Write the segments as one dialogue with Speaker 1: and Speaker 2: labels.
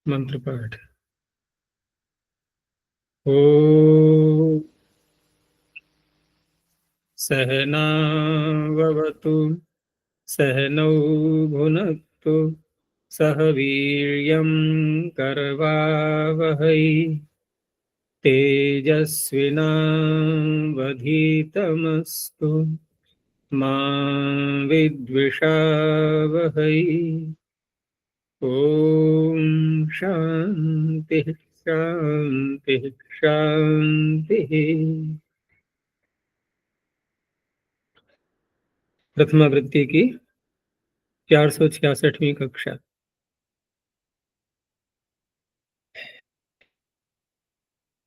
Speaker 1: मंत्र पाठ। ओ सहनावतु सहनौ भुनक्तु सह वीर्यं करवावहै तेजस्विनावधीतमस्तु मा विद्विषावहै। ओम शांति शांति शांति। प्रथमावृत्ति की 466वीं कक्षा।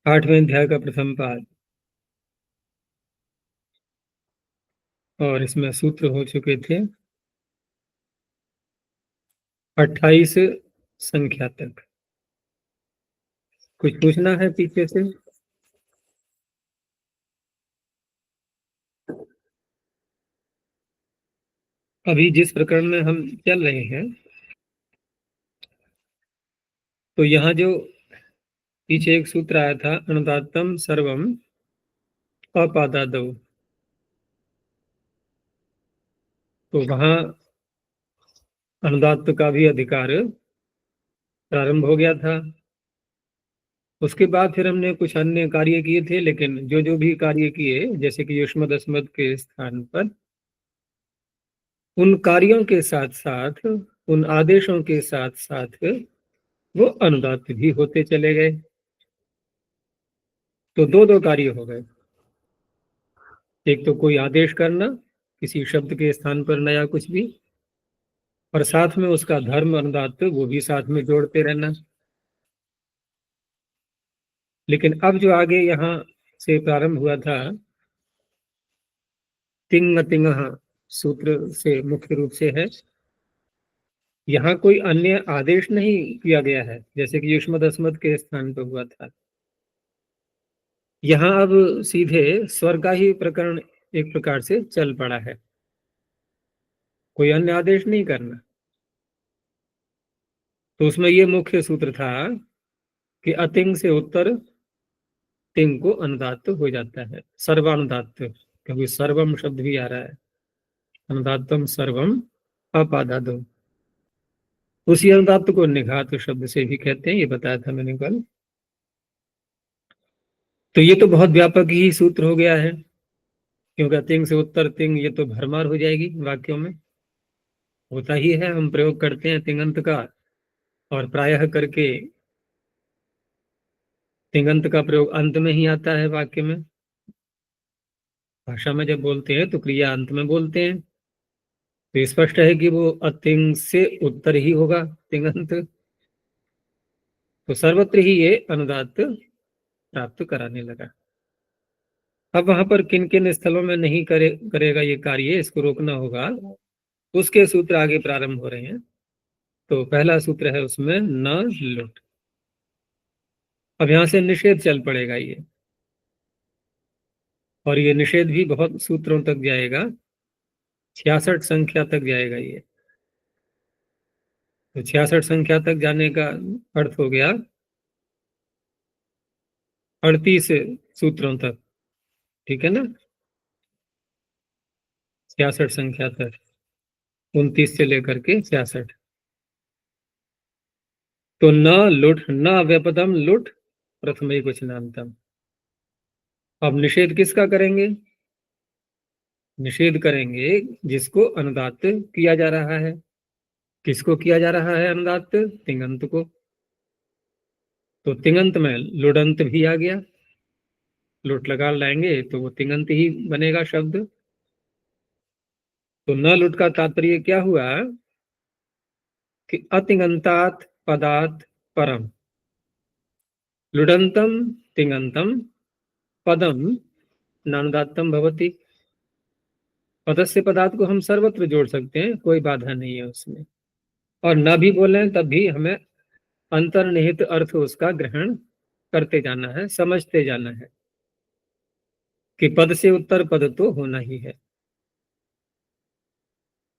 Speaker 1: 8वें अध्याय का प्रथम पाद और इसमें सूत्र हो चुके थे 28 संख्या तक। कुछ पूछना है पीछे से? अभी जिस प्रकरण में हम चल रहे हैं, तो यहाँ जो पीछे एक सूत्र आया था, अनुदात्तम सर्वम अपादादौ, तो वहां अनुदात्त का भी अधिकार प्रारंभ हो गया था। उसके बाद फिर हमने कुछ अन्य कार्य किए थे, लेकिन जो जो भी कार्य किए, जैसे कि युष्मद अस्मद के स्थान पर, उन कार्यों के साथ साथ, उन आदेशों के साथ साथ वो अनुदात्त भी होते चले गए। तो दो दो कार्य हो गए। एक तो कोई आदेश करना, किसी शब्द के स्थान पर नया कुछ भी, और साथ में उसका धर्म अनुदात्त वो भी साथ में जोड़ते रहना। लेकिन अब जो आगे यहाँ से प्रारंभ हुआ था, तिंग तिंग सूत्र से मुख्य रूप से है, यहाँ कोई अन्य आदेश नहीं किया गया है, जैसे कि युष्मद अस्मद के स्थान पर हुआ था। यहाँ अब सीधे स्वर का ही प्रकरण एक प्रकार से चल पड़ा है, कोई अन्य आदेश नहीं करना। तो उसमें ये मुख्य सूत्र था कि अतिंग से उत्तर तिंग को अनुदात्त हो जाता है, सर्वानुदात्त, क्योंकि सर्वम शब्द भी आ रहा है। अनुदात्तम सर्वम अपादादो, उसी अनुदात्त को निघात शब्द से भी कहते हैं, ये बताया था मैंने कल। तो ये तो बहुत व्यापक ही सूत्र हो गया है, क्योंकि तिंग से उत्तर तिंग, ये तो भरमार हो जाएगी वाक्यों में। होता ही है, हम प्रयोग करते हैं तिंगंत का, और प्रायः करके तिंगंत का प्रयोग अंत में ही आता है वाक्य में। भाषा में जब बोलते हैं तो क्रिया अंत में बोलते हैं, तो स्पष्ट है कि वो अतिंग से उत्तर ही होगा तिंगंत। तो सर्वत्र ही ये अनुदात्त प्राप्त कराने लगा। अब वहां पर किन किन स्थलों में नहीं करेगा ये कार्य, इसको रोकना होगा, उसके सूत्र आगे प्रारंभ हो रहे हैं। तो पहला सूत्र है उसमें न लुट। अब यहां से निषेध चल पड़ेगा ये, और ये निषेध भी बहुत सूत्रों तक जाएगा, 66 संख्या तक जाएगा ये। तो 66 संख्या तक जाने का अर्थ हो गया 38 सूत्रों तक, ठीक है ना? 66 संख्या तक, 29 से लेकर के 66। तो न लुट, न व्यपदम लुट प्रथम कुछ नामतम। अब निषेध किसका करेंगे? निषेध करेंगे जिसको अनुदात्त किया जा रहा है। किसको किया जा रहा है अनुदात्त? तिंगंत को। तो तिंगंत में लुडंत भी आ गया, लुट लगा लाएंगे तो वो तिंगंत ही बनेगा शब्द। तो न लुट का तात्पर्य क्या हुआ कि अतिंगंतात पदात परम, लुडंतम तिंगंतम पदम नानुदात्तम भवति। पदस्य पदार्थ को हम सर्वत्र जोड़ सकते हैं, कोई बाधा नहीं है उसमें। और न भी बोले तब भी हमें अंतर्निहित अर्थ उसका ग्रहण करते जाना है, समझते जाना है कि पद से उत्तर पद तो होना ही है।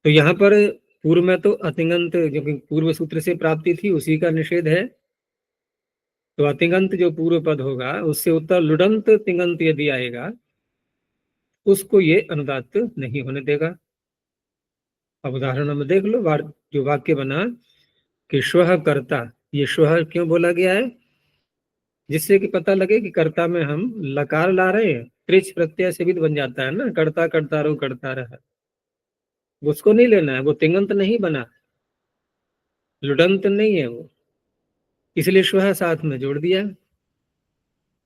Speaker 1: तो यहाँ पर पूर्व में तो अतिंगंत, जो कि पूर्व सूत्र से प्राप्ति थी, उसी का निषेध है। तो अतिगंत जो पूर्व पद होगा उससे उत्तर लुडंत तिंगंत यदि आएगा उसको ये अनुदात्त नहीं होने देगा। अब उदाहरण में देख लो, जो वाक्य बना कि श्वः कर्ता, ये श्वः क्यों बोला गया है? जिससे कि पता लगे कि कर्ता में हम लकार ला रहे हैं। त्रिच प्रत्यय से भी तो बन जाता है ना, कर्ता कर्ता रो करता रहा, उसको नहीं लेना है, वो तिंगंत नहीं बना, लुडंत नहीं है वो, इसलिए श्वः साथ में जोड़ दिया,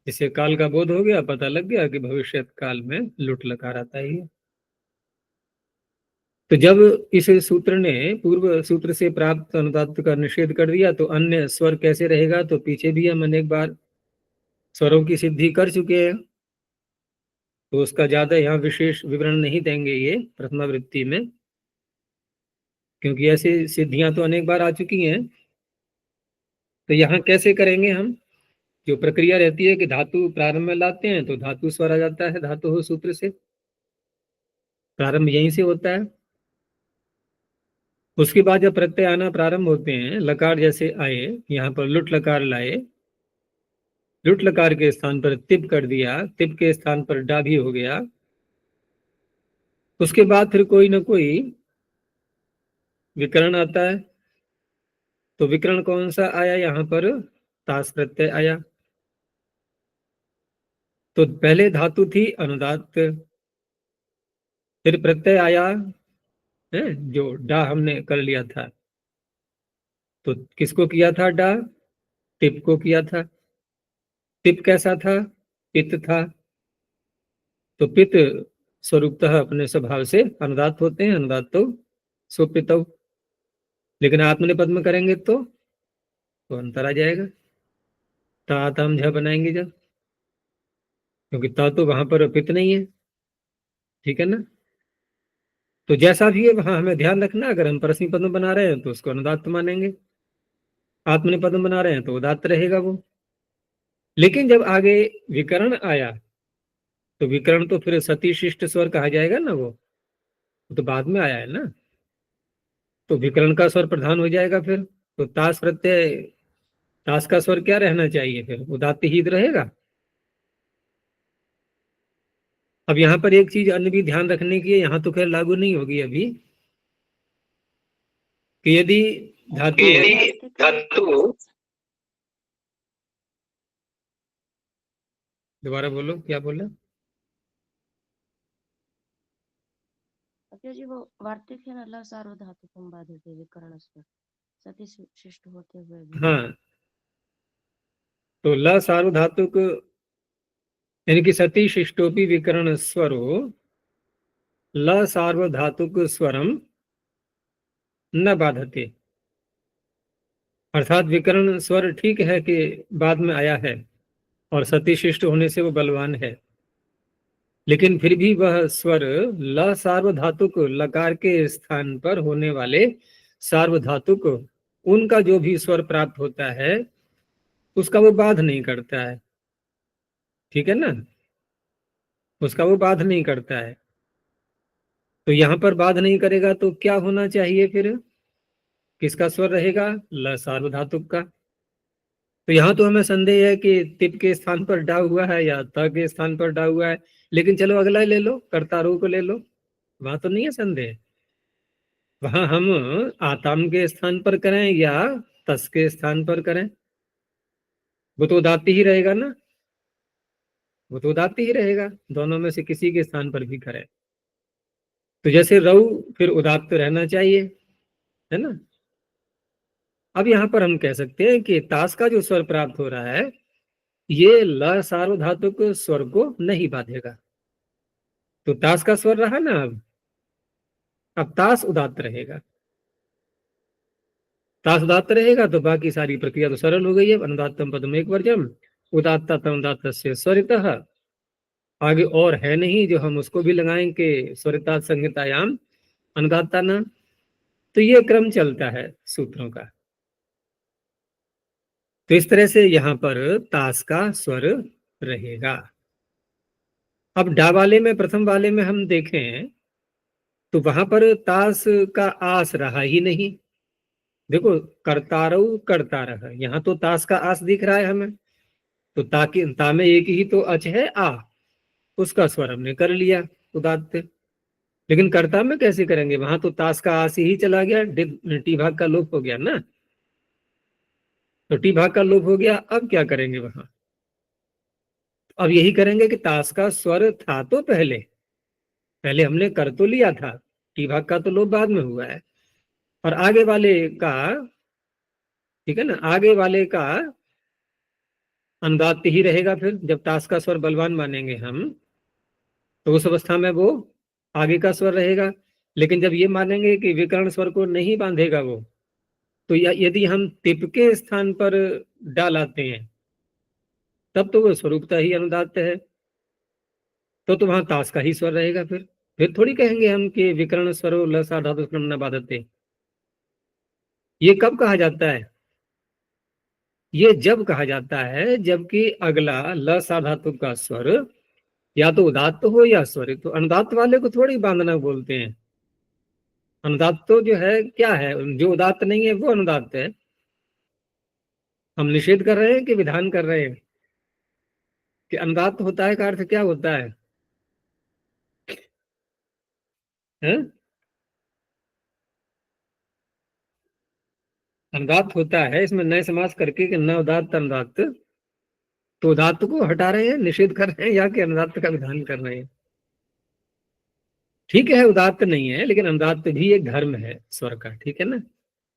Speaker 1: जिससे काल का बोध हो गया, पता लग गया कि भविष्य काल में लुट लकार आता ही है। तो जब इस सूत्र ने पूर्व सूत्र से प्राप्त अनुदात्त का निषेध कर दिया तो अन्य स्वर कैसे रहेगा? तो पीछे भी हम अनेक बार स्वरों की सिद्धि कर चुके हैं, तो उसका ज्यादा यहाँ विशेष विवरण नहीं देंगे ये प्रथमावृत्ति में, क्योंकि ऐसी सिद्धियां तो अनेक बार आ चुकी हैं। तो यहाँ कैसे करेंगे हम? जो प्रक्रिया रहती है कि धातु प्रारंभ में लाते हैं तो धातु स्वर आ जाता है, धातु हो सूत्र से प्रारंभ यहीं से होता है। उसके बाद जब प्रत्यय आना प्रारंभ होते हैं, लकार जैसे आए, यहाँ पर लुट लकार लाए, लुट लकार के स्थान पर तिप कर दिया, तिप के स्थान पर डा भी हो गया, उसके बाद फिर कोई ना कोई विकरण आता है। तो विकरण कौन सा आया? यहाँ पर तास प्रत्यय आया। तो पहले धातु थी अनुदात्त, फिर प्रत्यय आया है जो डा हमने कर लिया था। तो किसको किया था? डा, टिप को किया था। टिप कैसा था? पित था। तो पित स्वरूपतः अपने स्वभाव से अनुदात्त होते हैं, अनुदात्त तो सुपित, लेकिन आत्मनिपद में करेंगे तो अंतर आ जाएगा। ता तम झ बनाएंगे जब, क्योंकि ता तो वहां पर पित नहीं है, ठीक है ना। तो जैसा भी है वहां हमें ध्यान रखना, अगर हम परस्मी पद में बना रहे हैं तो उसको अनुदात्त मानेंगे, आत्मनिपद में बना रहे हैं तो उदात्त रहेगा वो। लेकिन जब आगे विकरण आया तो विकरण तो फिर सती शिष्ट स्वर कहा जाएगा ना, वो तो बाद में आया है ना, तो विकरण का स्वर प्रधान हो जाएगा फिर। तो तास प्रत्यय, तास का स्वर क्या रहना चाहिए? फिर उदात्त ही रहेगा। अब यहाँ पर एक चीज अन्य भी ध्यान रखने की है, यहाँ तो खैर लागू नहीं होगी अभी, कि यदि धातु दोबारा बोलो, क्या बोला?
Speaker 2: जी वो वार्तिक है ना, ल सार्वधातुकम बाधते विकरण स्वर सती शिष्ट होते हुए भी।
Speaker 1: हाँ, तो ल सार्वधातुक यानी कि सती शिष्टोपि विकरण स्वरो ल सार्वधातुक स्वरम न बाधते, अर्थात विकरण स्वर ठीक है कि बाद में आया है और सती शिष्ट होने से वो बलवान है, लेकिन फिर भी वह स्वर ल सार्वधातुक लकार के स्थान पर होने वाले सार्वधातुक उनका जो भी स्वर प्राप्त होता है उसका वो बाध नहीं करता है, ठीक है ना, उसका वो बाध नहीं करता है। तो यहां पर बाध नहीं करेगा तो क्या होना चाहिए फिर? किसका स्वर रहेगा? ल सार्वधातुक का। तो यहाँ तो हमें संदेह है कि तिप के स्थान पर डा हुआ है या त के स्थान पर डा हुआ है, लेकिन चलो अगला ले लो, कर्तारू को ले लो, वहां तो नहीं है संदेह। वहां हम आताम के स्थान पर करें या तस के स्थान पर करें, वो तो उदात्त ही रहेगा ना, वो तो उदात्त ही रहेगा, दोनों में से किसी के स्थान पर भी करें। तो जैसे रऊ फिर उदात्त रहना चाहिए, है ना। अब यहाँ पर हम कह सकते हैं कि तास का जो स्वर प्राप्त हो रहा है ये ल सार्वधातुक स्वर को नहीं बाधेगा। तो तास का स्वर रहा ना, अब तास उदात्त रहेगा, तास उदात्त रहेगा तो बाकी सारी प्रक्रिया तो सरल हो गई है। अनुदात्तम पदम एक वर्जम उदात्ता तनुदात्त से स्वरितः, आगे और है नहीं जो हम उसको भी लगाएं कि स्वरिता संहितायाम अनुदात्ता न। तो ये क्रम चलता है सूत्रों का। तो इस तरह से यहां पर तास का स्वर रहेगा। अब डा वाले में, प्रथम वाले में हम देखें तो वहां पर तास का आस रहा ही नहीं। देखो, करतारऊ करता रहा, यहां तो तास का आस दिख रहा है हमें, तो ताकि ता में एक ही तो अच है आ, उसका स्वर हमने कर लिया उदात्त। लेकिन कर्ता में कैसे करेंगे, वहां तो ताश का आस ही चला गया, टी भाग का लोप हो गया ना, तो टी भाग का लोप हो गया। अब क्या करेंगे वहां, अब यही करेंगे कि ताश का स्वर था तो पहले पहले हमने कर तो लिया था, टी भाग का तो लोप बाद में हुआ है, और आगे वाले का, ठीक है ना, आगे वाले का अनुदात्त ही रहेगा। फिर जब ताश का स्वर बलवान मानेंगे हम, तो उस अवस्था में वो आगे का स्वर रहेगा। लेकिन जब ये मानेंगे कि विकर्ण स्वर को नहीं बांधेगा वो, तो यदि हम तिप के स्थान पर डाल आते हैं, तब तो वो स्वरूपता ही अनुदात्त है, तो वहां ताश का ही स्वर रहेगा। फिर थोड़ी कहेंगे हम कि विकर्ण स्वरो लसा धातु न बाधते। ये कब कहा जाता है, ये जब कहा जाता है जबकि अगला ल सा धातु का स्वर या तो उदात्त हो या स्वरित। तो अनुदात्त वाले को थोड़ी बांधना बोलते हैं। अनुदात्त तो जो है क्या है, जो उदात्त नहीं है वो अनुदात्त है। हम निषेध कर रहे हैं कि विधान कर रहे हैं कि अनुदात्त होता है का अर्थ क्या होता है? अनुदात्त होता है, इसमें नए समास करके कि न उदात्त अनुदात्त, तो उदात्त को हटा रहे हैं, निषेध कर रहे हैं, या कि अनुदात्त का विधान कर रहे हैं। ठीक है, उदात्त नहीं है, लेकिन अनुदात्त भी एक धर्म है स्वर का, ठीक है ना,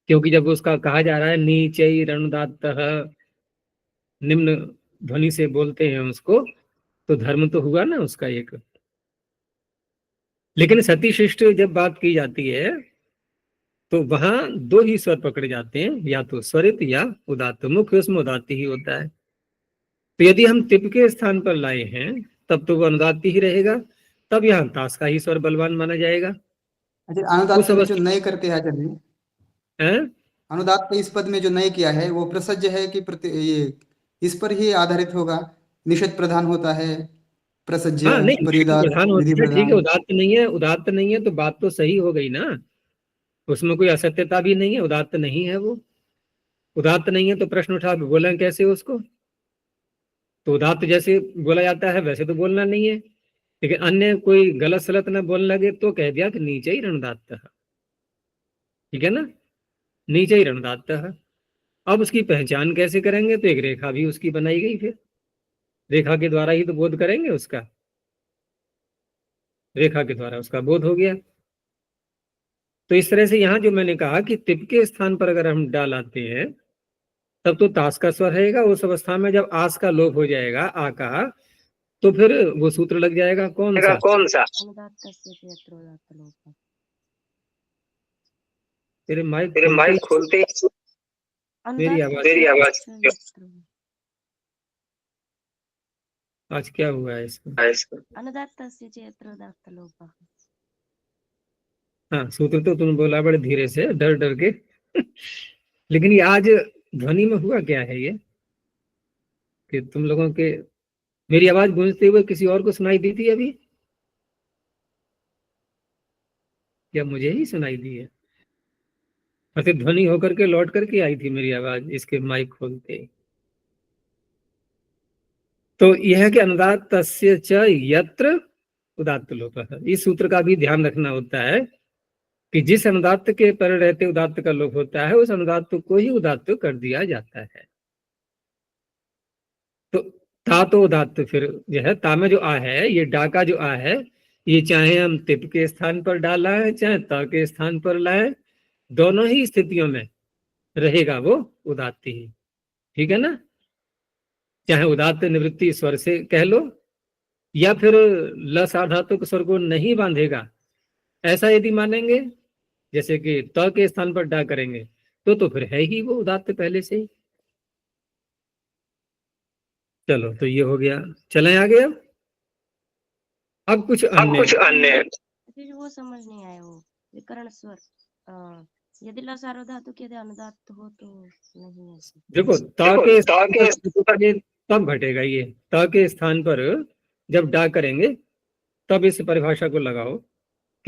Speaker 1: क्योंकि जब उसका कहा जा रहा है नीचई रणुदात्त, निम्न ध्वनि से बोलते हैं उसको, तो धर्म तो हुआ ना उसका एक। लेकिन सती शिष्ट जब बात की जाती है तो वहां दो ही स्वर पकड़े जाते हैं, या तो स्वरित या उदात्त। मुख्य उसमें उदात्त ही होता है। तो यदि हम तिप के स्थान पर लाए हैं तब तो वो अनुदात्त ही रहेगा, तब यहाँ ताश का ही स्वर बलवान माना जाएगा।
Speaker 3: अच्छा,
Speaker 1: उस
Speaker 3: अनुदात्त में जो
Speaker 1: अवस्था
Speaker 3: नए करते हैं आचार्य जी,
Speaker 1: है,
Speaker 3: अनुदात्त इस पद में जो नए किया है वो प्रसज्य है कि ये इस पर ही आधारित होगा, निषेध प्रधान होता है, प्रसज्य
Speaker 1: हाँ नहीं
Speaker 3: परिदात
Speaker 1: प्रधान
Speaker 3: विधि
Speaker 1: होता है, ठीक है,
Speaker 3: प्रधान।
Speaker 1: उदात्त नहीं है, उदात्त नहीं है तो बात तो सही हो गई ना, उसमें कोई असत्यता भी नहीं है, उदात्त नहीं है वो। उदात्त नहीं है तो प्रश्न उठा बोला कैसे उसको, तो उदात्त जैसे बोला जाता है वैसे तो बोलना नहीं है, लेकिन अन्य कोई गलत सलत ना बोलने लगे तो कह दिया कि नीचे ही रणदात्त है, ठीक है ना, नीचे ही रणदात्त है। अब उसकी पहचान कैसे करेंगे, तो एक रेखा भी उसकी बनाई गई, फिर रेखा के द्वारा ही तो बोध करेंगे उसका, रेखा के द्वारा उसका बोध हो गया। तो इस तरह से यहाँ जो मैंने कहा कि तिप के स्थान पर अगर हम डाल आते हैं तब तो ताश का स्वर रहेगा। उस अवस्था में जब आस का लोप हो जाएगा आ का, तो फिर वो सूत्र लग जाएगा कौन सा,
Speaker 2: अनुदात्तस्य च यत्र उदात्त लोपः।
Speaker 1: तेरे माइक
Speaker 4: खोलते ही
Speaker 1: मेरी
Speaker 2: अनुदात्तस्य
Speaker 4: आवाज
Speaker 2: च यत्र,
Speaker 1: आज क्या हुआ है इसमें?
Speaker 2: अनुदात्तस्य च यत्र उदात्त लोपः।
Speaker 1: हाँ सूत्र तो तुम बोला बड़े धीरे से डर डर के लेकिन ये आज ध्वनि में हुआ क्या है ये, कि तुम लोगों के मेरी आवाज गूंजते हुए किसी और को सुनाई दी थी अभी, या मुझे ही सुनाई दी है? प्रतिध्वनि होकर के लौट करके आई थी मेरी आवाज इसके माइक खोलते ही। तो यह है कि अनुदात्तस्य च यत्र उदात्त लोपः, इस सूत्र का भी ध्यान रखना होता है कि जिस अनुदात्त के पर रहते उदात्त का लोप होता है उस अनुदात्त को ही उदात्त कर दिया जाता है। तो ता तो उदात्त फिर जो है, ता में जो आ है, ये डा का जो आ है, ये चाहे हम तिप के स्थान पर डाला है चाहे ता के स्थान पर लाए, दोनों ही स्थितियों में रहेगा वो उदात्त ही, ठीक है ना। चाहे उदात्त निवृत्ति स्वर से कह लो, या फिर ल सा धातु स्वर को नहीं बांधेगा ऐसा यदि मानेंगे, जैसे कि त के स्थान पर डा करेंगे, तो फिर है ही वो उदात्त पहले से ही। चलो तो ये हो गया, चलें आगे। अब कुछ अन्य
Speaker 2: फिर वो समझ नहीं आया, वो विकर्ण स्वर यदि लसारो धातु के यदि अनुदात्त हो तो नहीं ऐसे।
Speaker 1: देखो त के तब घटेगा ये, त के स्थान पर जब डा करेंगे तब इस परिभाषा को लगाओ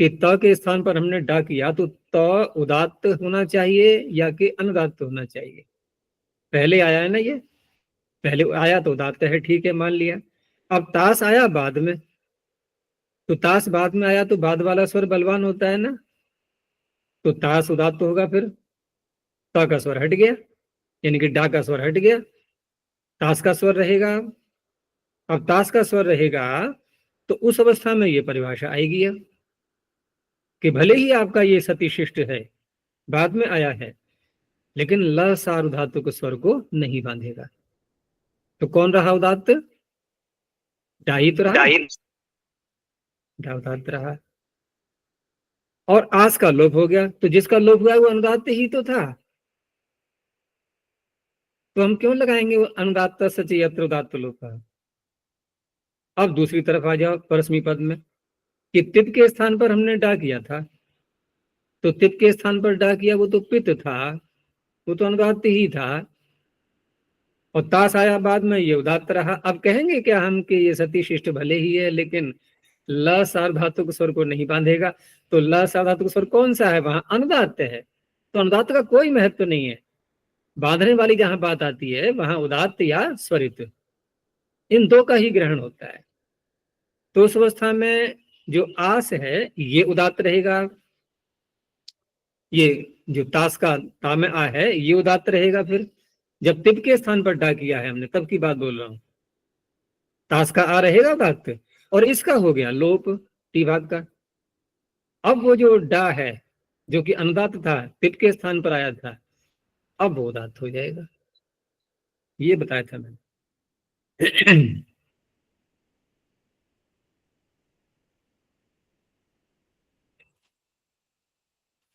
Speaker 1: कि त के स्थान पर हमने डा किया तो त उदात्त होना चाहिए या कि अनुदात्त होना चाहिए, पहले आया है ना ये, पहले आया तो उदात्त है, ठीक है, मान लिया। अब तास आया बाद में, तो तास बाद में आया तो बाद वाला स्वर बलवान होता है ना, तो तास उदात्त होगा, फिर ता का स्वर हट गया, यानी कि डा का स्वर हट गया, तास का स्वर रहेगा। अब तास का स्वर रहेगा तो उस अवस्था में ये परिभाषा आएगी अब कि भले ही आपका ये सतिशिष्ट है, बाद में आया है, लेकिन ल सार्वधातुक स्वर को नहीं बांधेगा। तो कौन रहा उदात्त? डा ही तो रहा, डा उदात्त रहा। और आस का लोप हो गया, तो जिसका लोप हुआ वो अनुदात्त ही तो था, तो हम क्यों लगाएंगे वो अनुदात्त सच यत्र उदात्त लोप। अब दूसरी तरफ आ जाओ परस्मी पद में, कि तिप के स्थान पर हमने डा किया था, तो तिप के स्थान पर डा किया वो तो पित था, वो तो अनुदात्त ही था, और तास आया बाद में, ये उदात्त रहा। अब कहेंगे क्या हम कि ये सतिशिष्ट भले ही है लेकिन ल सार्वधातुक स्वर को नहीं बांधेगा, तो ल सार्वधातुक स्वर कौन सा है? वहां अनुदात्त है, तो अनुदात्त का कोई महत्व नहीं है। बांधने वाली जहां बात आती है वहां उदात्त या स्वरित, इन दो का ही ग्रहण होता है। तो उस अवस्था में जो आस है ये उदात्त रहेगा, ये जो तास का ता में आ है ये उदात्त रहेगा। फिर जब तिप के स्थान पर डा किया है हमने, तब की बात बोल रहा हूं, तास का आ रहेगा उदात्त, और इसका हो गया लोप टी भाग का। अब वो जो डा है जो कि अनुदात्त था, तिप के स्थान पर आया था, अब वो उदात्त हो जाएगा, ये बताया था मैंने।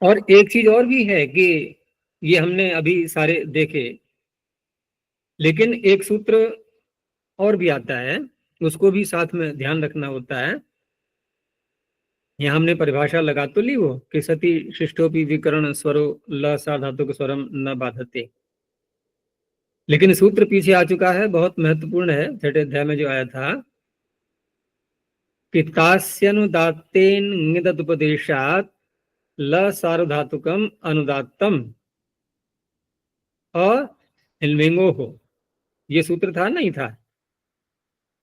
Speaker 1: और एक चीज और भी है कि ये हमने अभी सारे देखे, लेकिन एक सूत्र और भी आता है, उसको भी साथ में ध्यान रखना होता है। यहाँ हमने परिभाषा लगा तो ली वो कि सती शिष्टोपि विकरण स्वरो ल साधातुक स्वरम न बाधते, लेकिन सूत्र पीछे आ चुका है, बहुत महत्वपूर्ण है, छठे अध्याय में जो आया था कि तास्यनुदात्तेन ङिदुपदेशात् ल सार्वधातुकम अनुदात्तम अल्विंगो हो, ये सूत्र था नहीं था,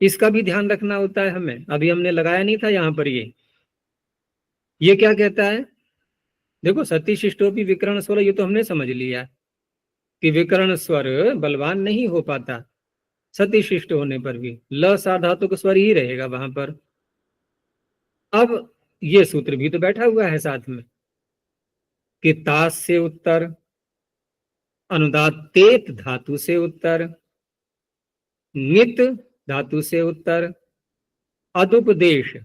Speaker 1: इसका भी ध्यान रखना होता है हमें। अभी हमने लगाया नहीं था यहाँ पर, ये क्या कहता है? देखो सती शिष्टोपि विकरण स्वर, ये तो हमने समझ लिया कि विकरण स्वर बलवान नहीं हो पाता, सती शिष्ट होने पर भी ल साधातुक स्वर ही रहेगा वहां पर। अब ये सूत्र भी तो बैठा हुआ है साथ में कि तास से उत्तर, अनुदात्तेत धातु से उत्तर, नित धातु से उत्तर, अदुपदेश,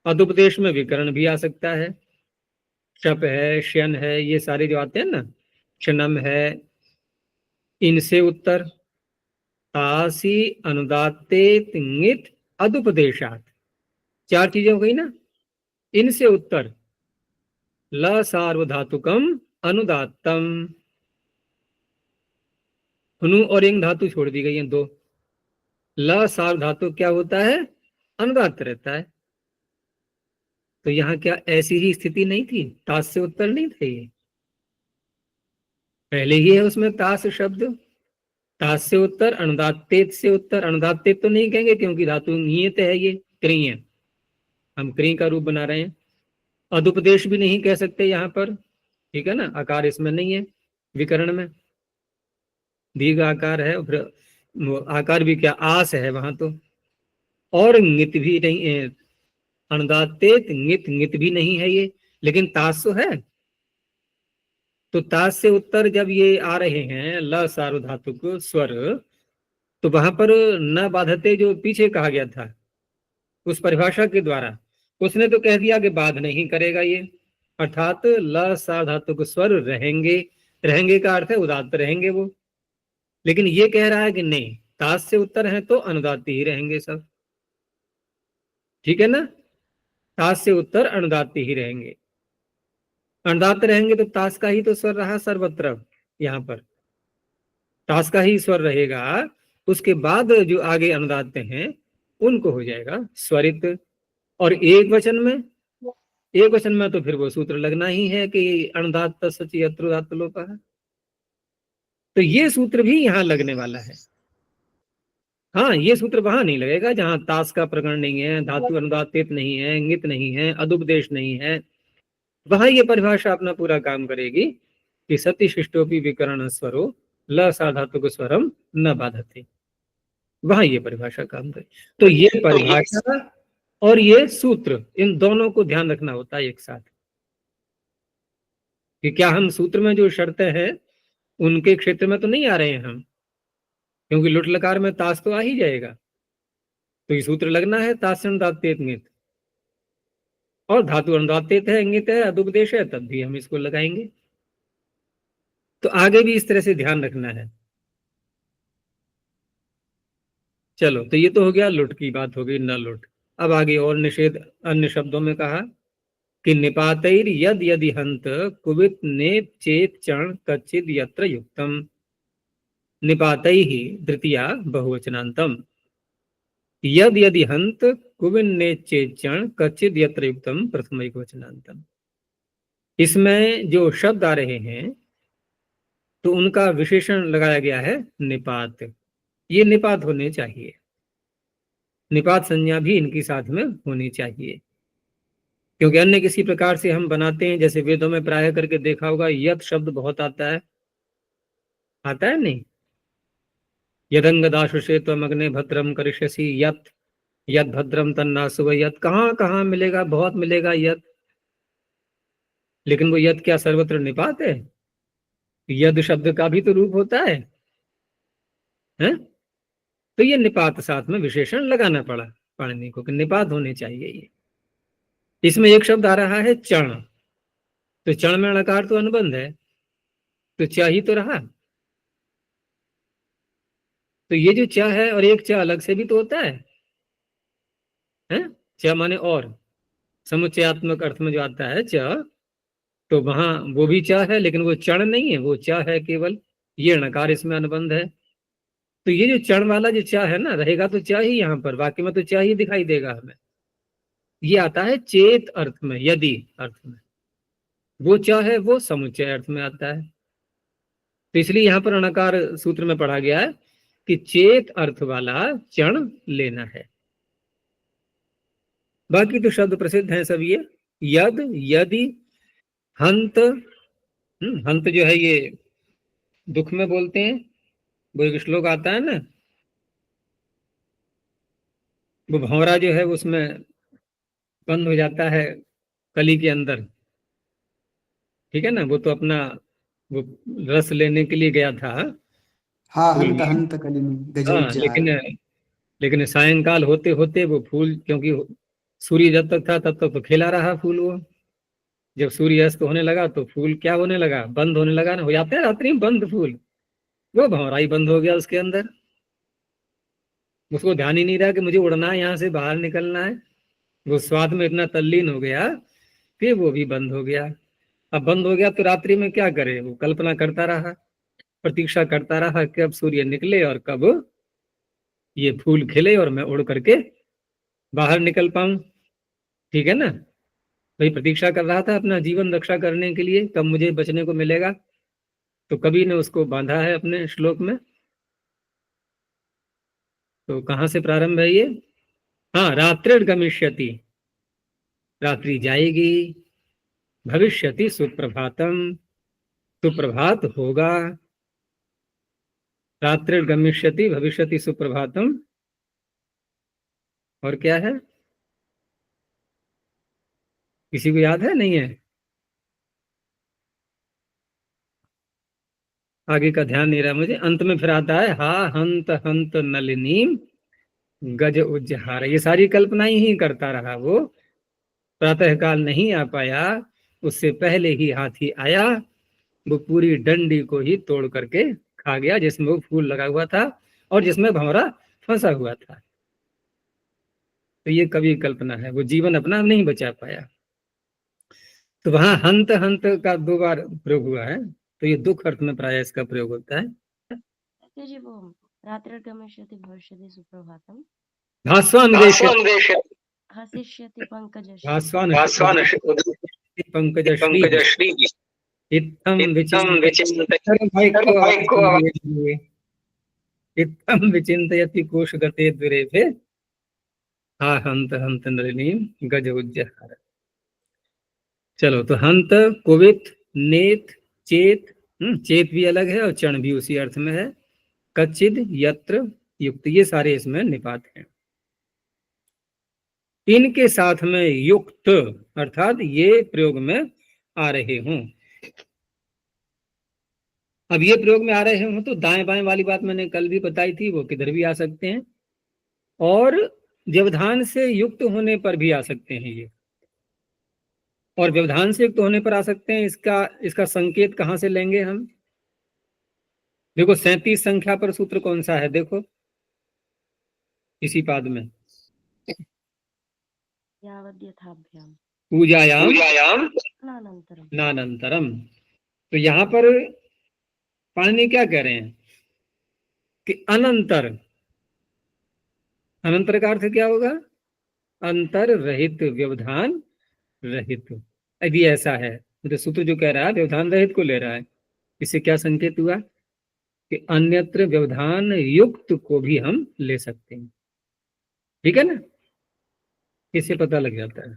Speaker 1: अदुपदेश में विकरण भी आ सकता है, शप है, श्यन है, ये सारे जो आते हैं ना, क्षणम है, इनसे उत्तर, तासी अनुदात्तेत ङित अदुपदेशात, चार चीजें हो गई ना, इनसे उत्तर ल सार्वधातुकम अनुदात्तम, हनु और इंग धातु छोड़ दी गई हैं दो, ल सार्वधातु क्या होता है? अनुदात्त रहता है। तो यहाँ क्या ऐसी ही स्थिति नहीं थी? तास से उत्तर नहीं थे ये, पहले ही है उसमें तास शब्द, तास से उत्तर, अनुदात्तेत से उत्तर, अनुदात्तेत तो नहीं कहेंगे क्योंकि धातु नियत है, ये क्री है, हम क्री का रूप बना रहे हैं। अदुपदेश भी नहीं कह सकते यहाँ पर, ठीक है ना, आकार इसमें नहीं है, विकरण में दीर्घ आकार है, फिर आकार भी क्या आस है वहां तो, और ङित भी नहीं है, अनुदात्तेत ङित, ङित भी नहीं है ये, लेकिन तास तो है। तो तास से उत्तर जब ये आ रहे हैं ल सार्वधातुक स्वर, तो वहां पर न बाधते जो पीछे कहा गया था उस परिभाषा के द्वारा, उसने तो कह दिया कि बाध नहीं करेगा ये, अर्थात ल सार्वधातुक स्वर रहेंगे, रहेंगे का अर्थ है उदात्त रहेंगे वो, लेकिन ये कह रहा है कि नहीं, तास से उत्तर है तो अनुदात्त ही रहेंगे सब, ठीक है ना, तास से उत्तर अनुदात्त ही रहेंगे, अनुदात्त रहेंगे तो तास का ही तो स्वर रहा सर्वत्र, यहाँ पर तास का ही स्वर रहेगा, उसके बाद जो आगे अनुदात्त हैं उनको हो जाएगा स्वरित। और एक वचन में तो फिर वो सूत्र लगना ही है कि अनुदात्त सच यत्र उदात्त लोप है, तो ये सूत्र भी यहाँ लगने वाला है। हाँ, ये सूत्र वहां नहीं लगेगा जहां तास का प्रकरण नहीं है, धातु अनुदात्तित नहीं है, इंगित नहीं है, अदुपदेश नहीं है। वहां ये परिभाषा अपना पूरा काम करेगी कि सति शिष्टोपि विकरण स्वरो ल साधातुक स्वरम न बाधते। वहां ये परिभाषा काम करे। तो ये परिभाषा और ये सूत्र, इन दोनों को ध्यान रखना होता है एक साथ, कि क्या हम सूत्र में जो शर्तें हैं उनके क्षेत्र में तो नहीं आ रहे हैं हम, क्योंकि लुट लकार में ताश तो आ ही जाएगा, तो ये सूत्र लगना है ताश अनुदात्तेत इंगित, और धातु अनुदात्तेत है, इंगित है, अदुपदेश है, तब भी हम इसको लगाएंगे। तो आगे भी इस तरह से ध्यान रखना है। चलो, तो ये तो हो गया लुट की बात, हो गई न लुट। अब आगे और निषेध अन्य शब्दों में कहा कि निपातैर यद यदि हंत कुवित नेप चेत चण कच्चिद यत्र युक्तम। निपातैः द्वितीया बहुवचनांतम, यद यदि हंत कुविन नेप चेत चण कच्चिद यत्र युक्तम प्रथम एकवचनांतम। इसमें जो शब्द आ रहे हैं तो उनका विशेषण लगाया गया है निपात। ये निपात होने चाहिए, निपात संज्ञा भी इनकी साथ में होनी चाहिए, क्योंकि अन्य किसी प्रकार से हम बनाते हैं, जैसे वेदों में प्राय करके देखा होगा यत शब्द बहुत आता है नहीं? यदंगदाशुषे त्वमग्ने भद्रम करिष्यसि यत, यद भद्रम तन्नासुव यत, कहाँ कहाँ मिलेगा, बहुत मिलेगा यत। लेकिन वो यत क्या सर्वत्र निपात है? यद शब्द का भी तो रूप होता है, हैं? तो ये निपात साथ में विशेषण लगाना पड़ा पाणिनि को कि निपात होने चाहिए ये। इसमें एक शब्द आ रहा है चण, तो चण में णकार तो अनुबंध है, तो च ही तो रहा। तो ये जो च है और एक च अलग से भी तो होता है, हैं? च माने और, समुच्चयात्मक अर्थ में जो आता है च, तो वहां वो भी च है, लेकिन वो चण नहीं है, वो च है केवल, ये णकार इसमें अनुबंध है। तो ये जो चण वाला जो च है ना, रहेगा तो च ही यहाँ पर, वाक्य में तो च ही दिखाई देगा हमें। ये आता है चेत अर्थ में, यदि अर्थ में। वो च है वो समुच्चय अर्थ में आता है, तो इसलिए यहाँ पर अणकार सूत्र में पढ़ा गया है कि चेत अर्थ वाला चण लेना है। बाकी तो शब्द प्रसिद्ध हैं सब, ये यद, यदि, हंत। हंत जो है ये दुख में बोलते हैं, वो एक श्लोक आता है ना, वो भंवरा जो है उसमें बंद हो जाता है कली के अंदर, ठीक है ना, वो तो अपना वो रस लेने के लिए गया था
Speaker 3: हाँ,
Speaker 1: फूल
Speaker 3: हंत
Speaker 1: में।
Speaker 3: हंत कलिनी
Speaker 1: हाँ,
Speaker 3: गजोज्जाल।
Speaker 1: लेकिन सायंकाल होते होते वो फूल, क्योंकि सूर्य जब तक था तब तक तो खिला रहा फूल, वो जब सूर्य अस्त होने लगा तो फूल क्या होने लगा, बंद होने लगा ना, हो जाते हैं रात्रि में बंद फूल, वो भंवरा ही बंद हो गया उसके अंदर। उसको ध्यान ही नहीं रहा कि मुझे उड़ना है, यहाँ से बाहर निकलना है। वो स्वाद में इतना तल्लीन हो गया कि वो भी बंद हो गया। अब बंद हो गया तो रात्रि में क्या करे, वो कल्पना करता रहा, प्रतीक्षा करता रहा कि अब सूर्य निकले और कब ये फूल खिले और मैं उड़ करके बाहर निकल पाऊं, ठीक है ना। भाई प्रतीक्षा कर रहा था अपना जीवन रक्षा करने के लिए, कब मुझे बचने को मिलेगा। तो कवि ने उसको बांधा है अपने श्लोक में। तो कहाँ से प्रारंभ है ये? हाँ, रात्रिर्गमिष्यति, रात्रि जाएगी, भविष्यति सुप्रभातम, सुप्रभात होगा। रात्रिर्गमिष्यति भविष्यति सुप्रभातम, और क्या है, किसी को याद है? नहीं है? आगे का ध्यान नहीं रहा मुझे। अंत में फिर आता है हा हंत हंत नलिनी गज उज्जहार। ये सारी कल्पनाएं ही करता रहा वो, प्रातः काल नहीं आ पाया, उससे पहले ही हाथी आया, वो पूरी डंडी को ही तोड़ करके खा गया जिसमें वो फूल लगा हुआ था और जिसमें भंवरा फंसा हुआ था। तो ये कवि कल्पना है, वो जीवन अपना नहीं बचा पाया। तो वहां हंत हंत का 2 बार प्रयोग हुआ है, तो ये दुख अर्थ में प्राय इसका प्रयोग होता है।
Speaker 2: जी वो रात्रिर्गमिष्यति भविष्यति सुप्रभातम,
Speaker 1: भास्वान
Speaker 2: हसिष्यति पंकजश्री,
Speaker 1: भास्वान पंकजश्री इत्थम विचिन्त्य भाई को आवाज दीजिए। इत्थं विचिन्तयति कोशगते द्विरेफे हा हंत हंत नलिनीम गज उज्जहार। चलो, तो हंत, कुवित, नेत, चेत, चेत भी अलग है और चण भी उसी अर्थ में है। कच्चिद, यत्र, युक्त, ये सारे इसमें निपात हैं। इनके साथ में युक्त अर्थात ये प्रयोग में आ रहे हों। अब ये प्रयोग में आ रहे हों तो दाएं बाएं वाली बात मैंने कल भी बताई थी, वो किधर भी आ सकते हैं और व्यवधान से युक्त होने पर भी आ सकते हैं ये। और व्यवधान से युक्त होने पर आ सकते हैं, इसका संकेत कहां से लेंगे हम? देखो 37 संख्या पर सूत्र कौन सा है, देखो इसी पाद में,
Speaker 2: यावद्यथाभ्याम
Speaker 1: पूजायाम
Speaker 2: नानन्तरम।
Speaker 1: नानंतरम। तो यहां पर पाणिनि क्या कह रहे हैं कि अनंतर, अनंतर का अर्थ क्या होगा? अंतर रहित, व्यवधान रहित। अभी ऐसा है, तो सूत्र जो कह रहा है व्यवधान रहित को ले रहा है। इससे क्या संकेत हुआ कि अन्यत्र व्यवधान युक्त को भी हम ले सकते हैं। ठीक है ना, इससे पता लग जाता है।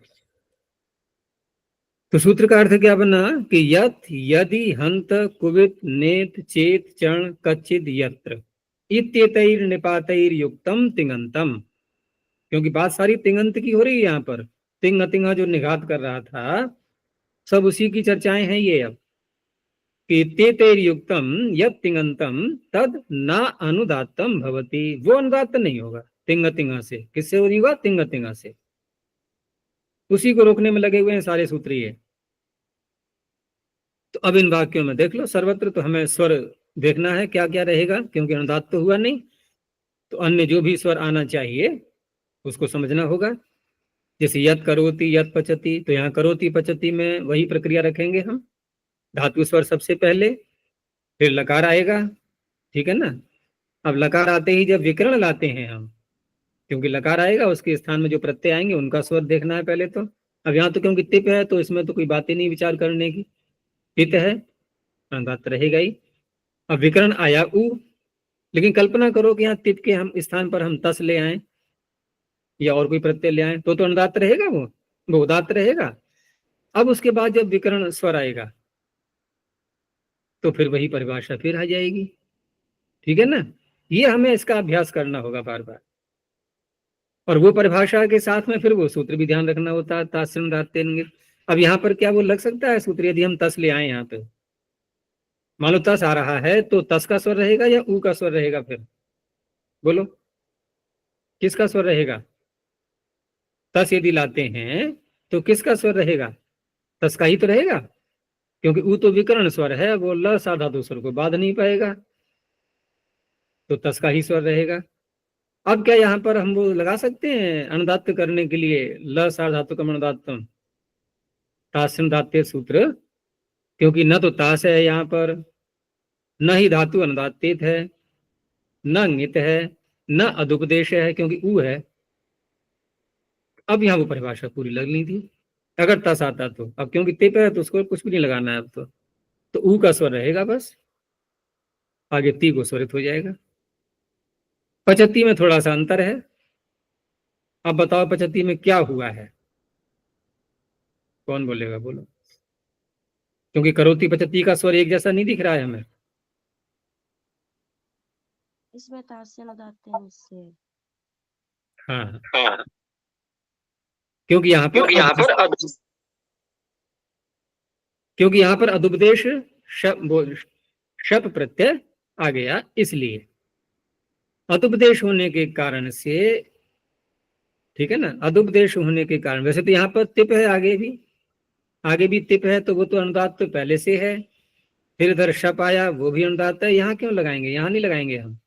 Speaker 1: तो सूत्र का अर्थ क्या बना कि यत, यदि, हंत, कुवित, नेत, चेत, चण, कच्चिद, यत्र इत्येतैर निपातैर युक्तम तिङंतम। क्योंकि बात सारी तिङंत की हो रही है यहाँ पर। तिंग अतिंगा जो निघात कर रहा था, सब उसी की चर्चाएं हैं ये। अब कि तेतैर युक्तम यत तिङंतम तद न अनुदात्तम भवति, वो अनुदात्त नहीं होगा तिंग तिंगा से। किससे होगा? तिंग तिंगा से। उसी को रोकने में लगे हुए हैं सारे सूत्री है। तो अब इन वाक्यों में देख लो, सर्वत्र तो हमें स्वर देखना है क्या क्या रहेगा, क्योंकि अनुदात तो हुआ नहीं, तो अन्य जो भी स्वर आना चाहिए उसको समझना होगा। जैसे यत करोति, यत पचति, तो यहाँ करोति पचति में वही प्रक्रिया रखेंगे हम। धातु स्वर सबसे पहले, फिर लकार आएगा। ठीक है ना। अब लकार आते ही जब विकरण लाते हैं हम, क्योंकि लकार आएगा उसके स्थान में जो प्रत्यय आएंगे उनका स्वर देखना है पहले तो। अब यहाँ तो क्योंकि तिप है तो इसमें तो कोई बात ही नहीं विचार करने की, पित है, अनुदात रहेगा ही। अब विकरण आया उ, लेकिन कल्पना करो कि यहाँ तिप के हम स्थान पर हम तस ले आए या और कोई प्रत्यय ले आए, तो अनुदात रहेगा, वो उदात्त रहेगा। अब उसके बाद जब विकरण स्वर आएगा तो फिर वही परिभाषा फिर आ जाएगी। ठीक है ना। ये हमें इसका अभ्यास करना होगा बार बार, और वो परिभाषा के साथ में फिर वो सूत्र भी ध्यान रखना होता है, तास्यन दातेन। अब यहाँ पर क्या वो लग सकता है सूत्र, यदि हम तस ले आए यहाँ पे, मान लो तस आ रहा है तो तस का स्वर रहेगा या ऊ का स्वर रहेगा? फिर बोलो किसका स्वर रहेगा? तस यदि लाते हैं तो किसका स्वर रहेगा? तस का ही तो रहेगा, क्योंकि ऊ तो विकर्ण स्वर है, वो ल सा धातु स्वर को बाध नहीं पाएगा, तो तस का ही स्वर रहेगा। अब क्या यहाँ पर हम वो लगा सकते हैं अनुदात्त करने के लिए ल सा धातु का अनुदात्तम, तास्यन दात्य सूत्र? क्योंकि न तो तास है यहाँ पर, न ही धातु अनुदात्तित है, न ङित है, न अदुपदेश है क्योंकि ऊ है। अब यहाँ वो परिभाषा पूरी लगनी थी अगर तस आता तो। अब क्योंकि तिप है तो उसको कुछ भी नहीं लगाना है अब तो ऊ का स्वर रहेगा बस, आगे ती को स्वरित हो जाएगा। पचती में थोड़ा सा अंतर है। अब बताओ पचती में क्या हुआ है, कौन बोलेगा? बोलो। क्योंकि करोती पचती का स्वर एक जैसा नहीं दिख रहा है हमें।
Speaker 2: इसमें तास्य नदाते से।
Speaker 1: हाँ, क्योंकि यहाँ पर अदुपदेश शप प्रत्यय आ गया, इसलिए अदुपदेश होने के कारण से। ठीक है ना, अदुपदेश होने के कारण। वैसे तो यहाँ पर तिप है, आगे भी तिप है, तो वो तो अनुदात तो पहले से है। फिर इधर शप आया, वो भी अनुदात है। यहाँ क्यों लगाएंगे? यहाँ नहीं लगाएंगे हम।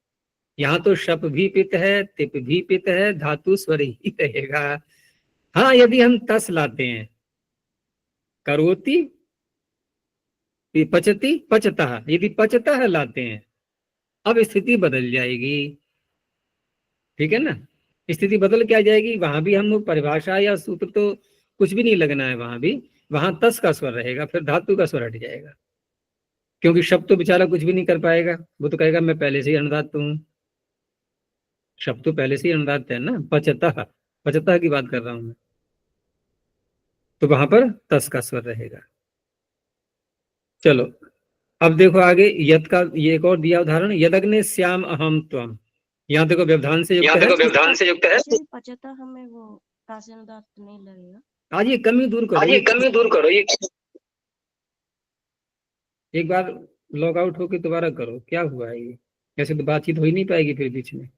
Speaker 1: यहाँ तो शप भी पित है, तिप भी पित है, धातु स्वर ही रहेगा। हाँ, यदि हम तस लाते हैं, करोति पचती पचता, यदि पचता है लाते हैं, अब स्थिति बदल जाएगी। ठीक है ना, स्थिति बदल क्या जाएगी? वहां भी हम लोग परिभाषा या सूत्र तो कुछ भी नहीं लगना है, वहां तस का स्वर रहेगा, फिर धातु का स्वर हट जाएगा। क्योंकि शब्द तो बेचारा कुछ भी नहीं कर पाएगा, वो तो कहेगा मैं पहले से ही अनुदात हूं। शब्द तो पहले से ही अनुदात है ना, पचतः, पचतः की बात कर रहा हूं मैं, तो वहां पर तस का स्वर रहेगा। चलो अब देखो आगे, यद का ये एक और दिया उदाहरण, यदग्ने श्याम अहम त्वम, यहाँ देखो व्यवधान से युक्त है,
Speaker 3: व्यवधान से युक्त है।
Speaker 2: यदि पचता हमें वो तासे अनुदात नहीं लगेगा।
Speaker 1: आज ये कमी दूर करो,
Speaker 3: आज ये कमी दूर करो, ये
Speaker 1: एक बार लॉग आउट होके दोबारा करो, क्या हुआ है ये, ऐसे तो बातचीत हो ही नहीं पाएगी फिर बीच में।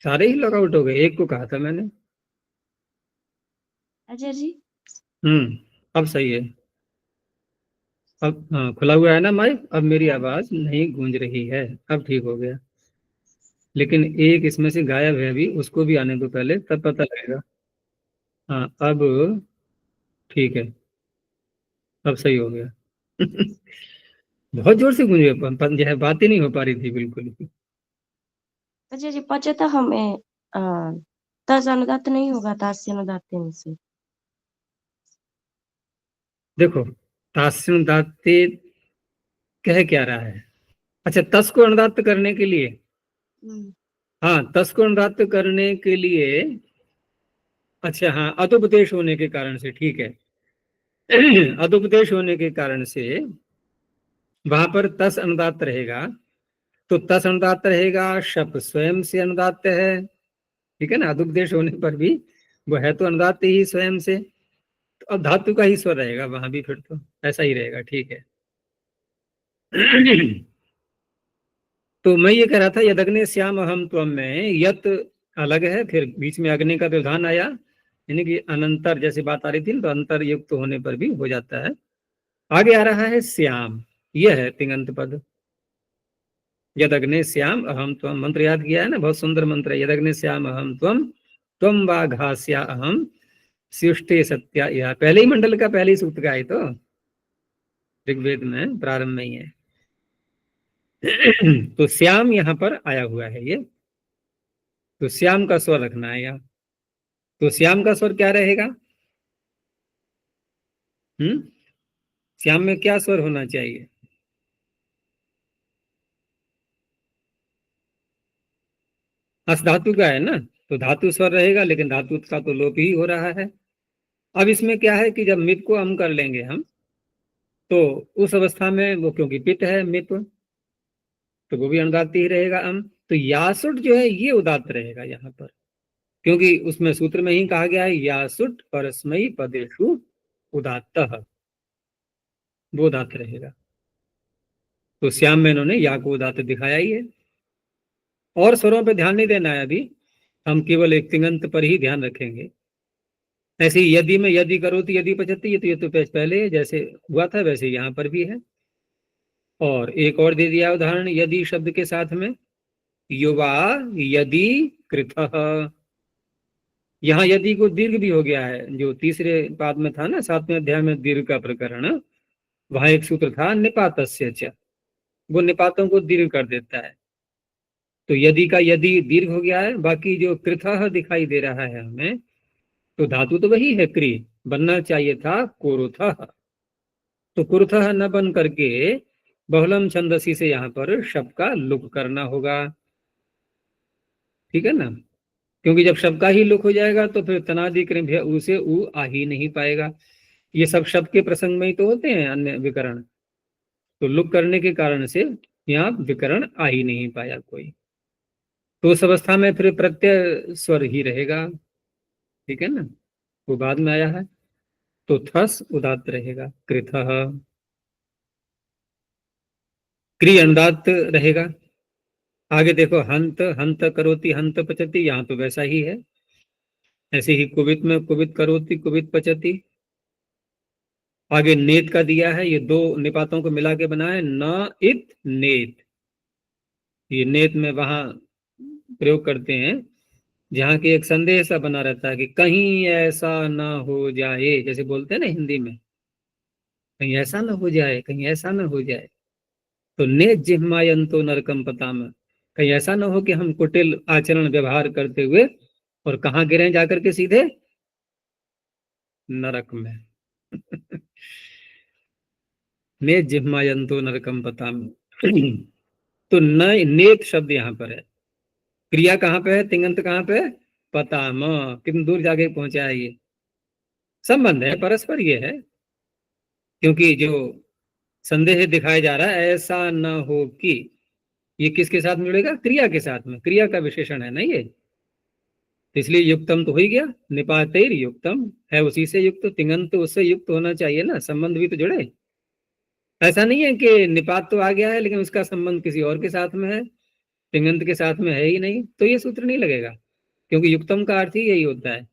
Speaker 1: सारे ही लॉग आउट हो गए, एक को कहा था मैंने।
Speaker 2: अजय जी
Speaker 1: अब सही है, अब हाँ खुला हुआ है ना माइक, अब मेरी आवाज नहीं गूंज रही है, अब ठीक हो गया। लेकिन एक इसमें से गायब है अभी, उसको भी आने दो पहले, तब पता लगेगा। हाँ अब ठीक है, अब सही हो गया। बहुत जोर से गूंजे, जो है बात ही नहीं हो पा रही थी बिल्कुल भी।
Speaker 2: अजय जी पचता हमें तस अनुदात नहीं होगा तास्य अनुदात से।
Speaker 1: देखो तास्युन दाते कह क्या रहा है, अच्छा तस को अनुदात करने के लिए,
Speaker 2: हम्म,
Speaker 1: हाँ तस को अनुदात करने के लिए, अच्छा हाँ अदुपदेश होने के कारण से, ठीक है। अदुपदेश होने के कारण से वहां पर तस अनुदात रहेगा, तो तस अनुदात रहेगा, शप स्वयं से अनुदात है, ठीक है ना, अदुपदेश होने पर भी वो है तो अनुदात ही स्वयं से, तो अब धातु का ही स्वर रहेगा वहां भी, फिर तो ऐसा ही रहेगा, ठीक है। तो मैं ये कह रहा था, यदग्ने श्याम अहम त्वम में यत अलग है, फिर बीच में अग्नि का व्यवधान आया, यानी कि अनंतर जैसे बात आ रही थी, तो अंतर युक्त होने पर भी हो जाता है। आगे आ रहा है श्याम, यह है तिङंत पद, यदग्ने श्याम अहम त्वम, मंत्र याद किया है ना, बहुत सुंदर मंत्र है, यदग्ने श्याम अहम त्वम, त्वम वा घास्या अहम स्युष्टे सत्या, यह पहले ही मंडल का पहले ही सूक्त का है, तो ऋग्वेद में प्रारंभ में ही है। तो श्याम यहाँ पर आया हुआ है ये, तो श्याम का स्वर रखना है यहाँ, तो श्याम का स्वर क्या रहेगा, श्याम में क्या स्वर होना चाहिए, अस धातु का है ना, तो धातु स्वर रहेगा, लेकिन धातु का तो लोप ही हो रहा है। अब इसमें क्या है कि जब मिप को हम कर लेंगे हम, तो उस अवस्था में वो क्योंकि पित है मिप, तो वो भी अनुदात ही रहेगा अम, तो यासुट जो है ये उदात रहेगा यहाँ पर, क्योंकि उसमें सूत्र में ही कहा गया है यासुट परस्मयी पदेशु उदात्तः, वो उदात रहेगा। तो श्याम में इन्होंने या को उदात दिखाया ही है, और स्वरों पे ध्यान नहीं देना है अभी, हम केवल एक तिङंत पर ही ध्यान रखेंगे। ऐसे ही यदि में यदि करोति यदि पचती, ये तो पहले जैसे हुआ था वैसे यहाँ पर भी है। और एक और दे दिया उदाहरण यदि शब्द के साथ में, युवा यदि कृतः, यहाँ यदि को दीर्घ भी हो गया है, जो तीसरे पाद में था ना 7वें अध्याय में दीर्घ का प्रकरण, वहां एक सूत्र था निपातस्य च, वो निपातों को दीर्घ कर देता है, तो यदि का यदि दीर्घ हो गया है, बाकी जो कृतः दिखाई दे रहा है हमें, तो धातु तो वही है क्री, बनना चाहिए था कुरुथः, तो कुरुथः न बन करके बहुलम छंदसी से यहाँ पर शब्द का लुक करना होगा, ठीक है ना, क्योंकि जब शब्द का ही लुक हो जाएगा तो फिर तनादि कृभ्य ऊ से ऊ आ ही नहीं पाएगा, ये सब शब्द के प्रसंग में ही तो होते हैं अन्य विकरण, तो लुक करने के कारण से यहाँ विकरण आ ही नहीं पाया कोई, तो उस अवस्था में फिर प्रत्यय स्वर ही रहेगा, ठीक है ना, वो बाद में आया है, तो थस उदात्त रहेगा, कृथः, क्री अनुदात्त रहेगा। आगे देखो हंत हंत करोति हंत पचति, यहाँ तो वैसा ही है, ऐसे ही कुवित में कुवित करोति कुवित पचति। आगे नेत का दिया है, ये दो निपातों को मिला के बना है, न इत नेत, ये नेत में वहां प्रयोग करते हैं जहाँ की एक संदेह सा बना रहता है कि कहीं ऐसा ना हो जाए, जैसे बोलते हैं ना हिंदी में, कहीं ऐसा ना हो जाए, कहीं ऐसा ना हो जाए, तो ने जिह्मायंतो नरकम पताम, कहीं ऐसा ना हो कि हम कुटिल आचरण व्यवहार करते हुए और कहाँ गिरे जाकर के सीधे नरक में। ने जिह्मायंतो नरकम पताम। तो न नेत शब्द यहाँ पर है, क्रिया कहाँ पे है, तिङंत कहाँ पे है, पताम, कितनी दूर जाके पहुंचा है ये, संबंध है परस्पर ये है, क्योंकि जो संदेह दिखाया जा रहा है ऐसा न हो कि, ये किसके साथ मिलेगा, क्रिया के साथ में, क्रिया का विशेषण है ना ये, इसलिए युक्तम तो हो ही गया, निपातेर युक्तम है उसी से युक्त, तिङंत उससे युक्त होना चाहिए ना, संबंध भी तो जुड़े। ऐसा नहीं है कि निपात तो आ गया है लेकिन उसका संबंध किसी और के साथ में है, तिङंत के साथ में है ही नहीं, तो ये सूत्र नहीं लगेगा, क्योंकि युक्तम का अर्थ ही यही होता है।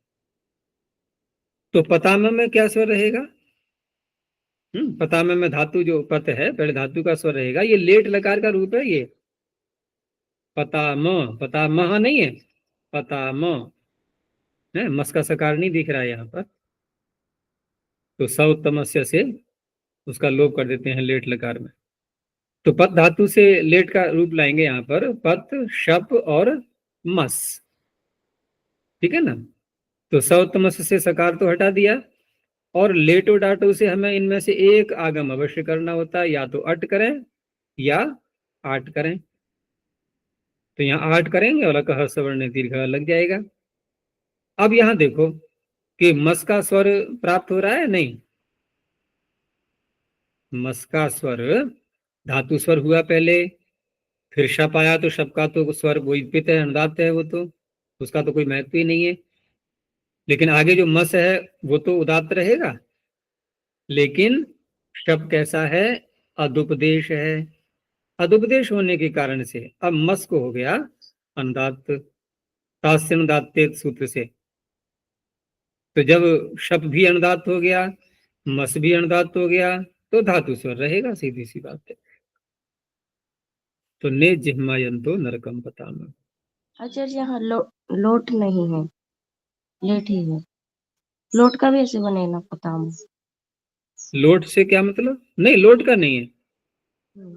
Speaker 1: तो पताम में क्या स्वर रहेगा, पताम में धातु जो पत है, पहले धातु का स्वर रहेगा, ये लेट लकार का रूप है ये, पताम, पतामह नहीं है, पताम है, मस का सकार नहीं दिख रहा है यहाँ पर, तो सौतमस्य से उसका लोप कर देते हैं लेट लकार में। तो पत धातु से लेट का रूप लाएंगे यहाँ पर, पत, शप और मस, ठीक है ना। तो सौतमस्य से सकार तो हटा दिया, और लेटो डाटो से हमें इनमें से एक आगम अवश्य करना होता है, या तो अट करें या आट करें, तो यहाँ आट करेंगे और अकह सवर्ण दीर्घ लग जाएगा। अब यहाँ देखो कि मस का स्वर प्राप्त हो रहा है, नहीं, मस का स्वर धातु स्वर हुआ पहले, फिर शप आया, तो शप का तो स्वर वही पित है, अनुदात्त है, वो तो उसका तो कोई महत्व ही नहीं है, लेकिन आगे जो मस है वो तो उदात्त रहेगा, लेकिन शप कैसा है, अदुपदेश है, अदुपदेश होने के कारण से अब मस को हो गया अनुदात्त, तास्यनुदात्तेत सूत्र से, तो जब शप भी अनुदात्त हो गया, मस भी अनुदात्त हो गया, तो धातु स्वर रहेगा, सीधी सी बात है। तो ने जिह्मायंतो नरकम पताम।
Speaker 2: आचार्य यहाँ लोट नहीं है, लेट ही है, लोट का भी ऐसे बनेगा पताम।
Speaker 1: लोट से क्या मतलब, नहीं लोट का नहीं है,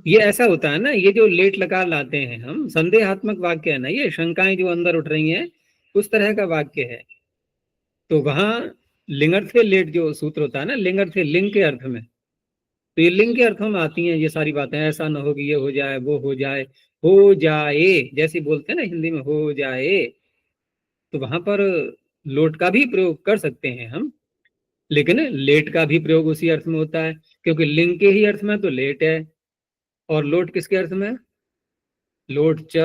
Speaker 1: ये ऐसा होता है ना, ये जो लेट लकार लाते हैं हम, संदेहात्मक वाक्य है ना, ये शंकाएं जो अंदर उठ रही हैं उस तरह का वाक्य है, तो वहां लिंगर्थ लेट जो सूत्र होता है ना, लिंगर्थ लिंग के अर्थ में, तो ये लिंग के अर्थों में आती हैं ये सारी बातें, ऐसा ना हो कि ये हो जाए वो हो जाए जैसे बोलते हैं ना हिंदी में हो जाए, तो वहां पर लोट का भी प्रयोग कर सकते हैं हम, लेकिन लेट का भी प्रयोग उसी अर्थ में होता है, क्योंकि लिंग के ही अर्थ में तो लेट है, और लोट किसके अर्थ में, लोट च,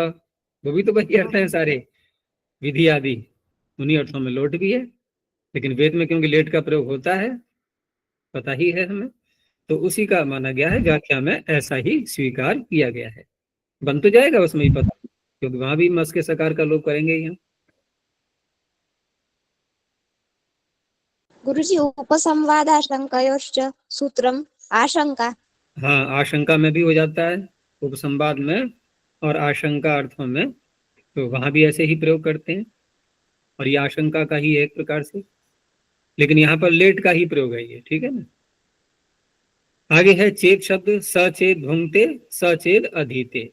Speaker 1: वो भी तो वही अर्थ है सारे, विधि आदि, उन्हीं अर्थों में लोट भी है, लेकिन वेद में क्योंकि लेट का प्रयोग होता है पता ही है हमें, तो उसी का माना गया है, व्याख्या में ऐसा ही स्वीकार किया गया है, बन तो जाएगा उसमें ही पता, क्योंकि वहां भी मस के सकार का लोप करेंगे ही हम।
Speaker 4: गुरुजी उपसंवादाशंकयोश्च सूत्रम आशंका।
Speaker 1: हाँ, आशंका में भी हो जाता है, उपसंवाद में और आशंका अर्थों में, तो वहां भी ऐसे ही प्रयोग करते हैं, और ये आशंका का ही है एक प्रकार से, लेकिन यहाँ पर लेट का ही प्रयोग है ये, ठीक है ना। आगे है चेत शब्द, सचेत भुंगते सचेत अधीते,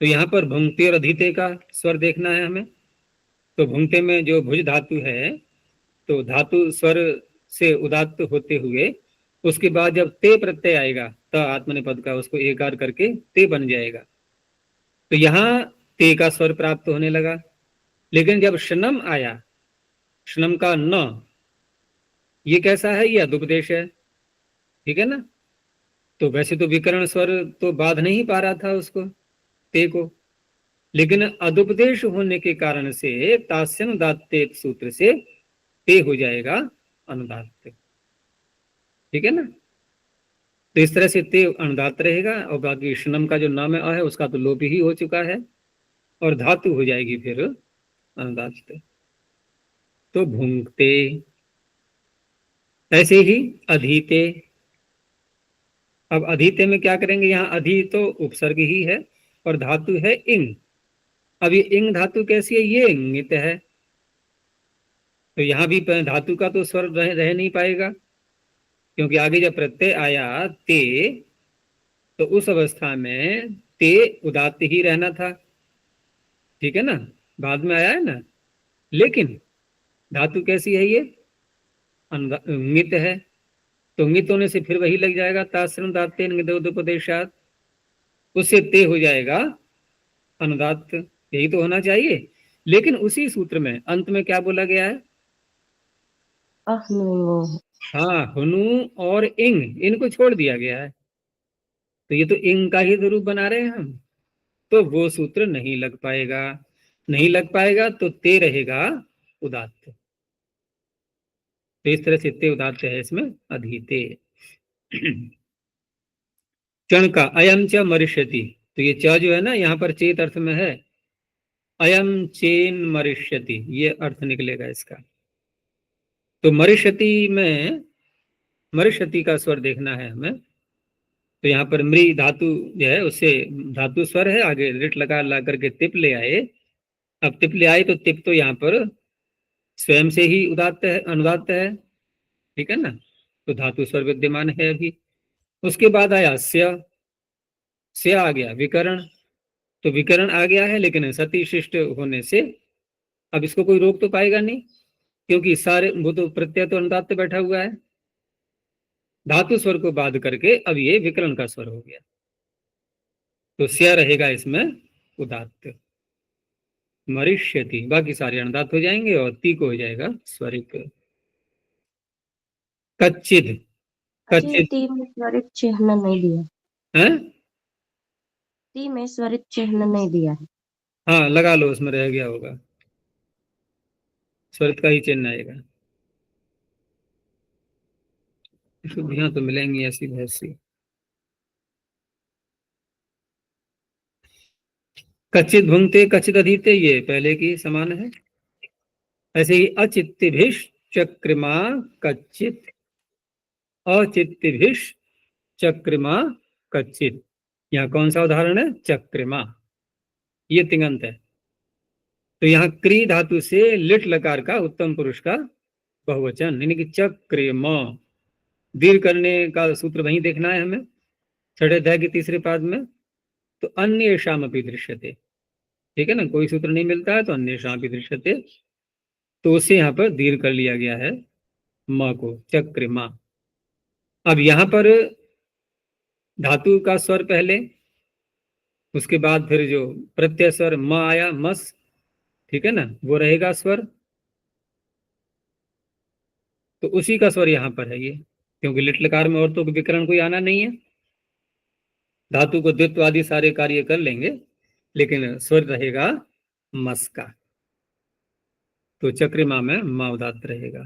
Speaker 1: तो यहाँ पर भुंगते और अधीते का स्वर देखना है हमें, तो भुंगते में जो भुज धातु है, तो धातु स्वर से उदात्त होते हुए उसके बाद जब ते प्रत्यय आएगा त आत्मनेपद का, उसको एकार करके ते बन जाएगा, तो यहाँ ते का स्वर प्राप्त होने लगा, लेकिन जब शनम आया, शनम का न, ये कैसा है, ये अदुपदेश है, ठीक है ना, तो वैसे तो विकर्ण स्वर तो बाध नहीं पा रहा था उसको, ते को, लेकिन अदुपदेश होने के कारण से तास्यनुदात्ते सूत्र से ते हो जाएगा अनुदात्त, ठीक है ना। तो इस तरह से ते अनुदात्त रहेगा, और बाकी शनम का जो नाम है उसका तो लोप ही हो चुका है, और धातु हो जाएगी फिर अनुदात्त, तो भुंगते, ऐसे ही अधीते। अब अधीते में क्या करेंगे, यहाँ अधि तो उपसर्ग ही है और धातु है इंग, अब ये इंग धातु कैसी है, ये इंगित है, तो यहाँ भी धातु का तो स्वर रह नहीं पाएगा, क्योंकि आगे जब प्रत्यय आया ते, तो उस अवस्था में ते उदात्त ही रहना था, ठीक है ना, बाद में आया है ना। लेकिन धातु कैसी है, ये ङित है, तो ङित होने से फिर वही लग जाएगा, ताश्रम दाते ङितोपदेशात, उससे ते हो जाएगा अनुदात्त, यही तो होना चाहिए। लेकिन उसी सूत्र में अंत में क्या बोला गया है,
Speaker 2: अहनु
Speaker 1: हाँ हुनु और इंग, इनको छोड़ दिया गया है, तो ये तो इंग का ही रूप बना रहे हैं हम, तो वो सूत्र नहीं लग पाएगा। नहीं लग पाएगा तो ते रहेगा उदात्त। तो इस तरह से ते उदात्त है इसमें अधीते। चण का अयम च मरिष्यति, तो ये च जो है ना यहाँ पर चेत अर्थ में है, अयम चेन मरिष्यति, ये अर्थ निकलेगा इसका। तो मरिष्यति में मरिष्यति का स्वर देखना है हमें, तो यहाँ पर मृ धातु जो है उससे धातु स्वर है, आगे रिट लगा ला करके तिप ले आए। अब तिप ले आए तो तिप तो यहाँ पर स्वयं से ही उदात्त है, अनुदात्त है, ठीक है ना, तो धातु स्वर विद्यमान है अभी। उसके बाद आया से आ गया विकरण, तो विकरण आ गया है, लेकिन सती शिष्ट होने से अब इसको कोई रोक तो पाएगा नहीं, क्योंकि सारे वो तो प्रत्यय तो अनुदात्त बैठा हुआ है। धातु स्वर को बाध करके अब ये विकरण का स्वर हो गया, तो स्या रहेगा इसमें उदात्त। मरिष्यति, बाकी सारे अनुदात्त हो जाएंगे और ती को हो जाएगा स्वरिक। कच्चिद,
Speaker 2: अच्छा,
Speaker 1: कच्चिद
Speaker 2: ती में स्वरित चिन्ह नहीं दिया,
Speaker 1: है,
Speaker 2: ती में स्वरित चिन्ह नहीं दिया है।
Speaker 1: हाँ लगा लो, उसमें रह गया होगा, स्वरित का ही चिन्ह आएगा। शुद्धियां तो मिलेंगी ऐसी भैसी। कच्चित भुंगते कच्चित अधीते, ये पहले की समान है। ऐसे ही अचित्तिभिष चक्रमा कच्चित, अचित्तिभिष चक्रमा कच्चित, यहाँ कौन सा उदाहरण है, चक्रमा, ये तिङंत है। तो यहाँ क्री धातु से लिट लकार का उत्तम पुरुष का बहुवचन, यानी कि चक्रमा, दीर्घ करने का सूत्र वहीं देखना है हमें, छठे अध्याय के तीसरे पाद में। तो अन्य शाम अपनी दृश्यते, ठीक है ना, कोई सूत्र नहीं मिलता है तो अन्य शाम अपनी दृश्यते, तो उसे यहाँ पर दीर्घ कर लिया गया है म को, चक्रमा। अब यहाँ पर धातु का स्वर पहले, उसके बाद फिर जो प्रत्यय स्वर म आया, मस, ठीक है ना, वो रहेगा स्वर, तो उसी का स्वर यहाँ पर है ये, क्योंकि लिट लकार में और तो विकरण कोई आना नहीं है, धातु को द्वित्व आदि सारे कार्य कर लेंगे, लेकिन स्वर रहेगा मस का, तो चक्रमा में म उदात्त रहेगा।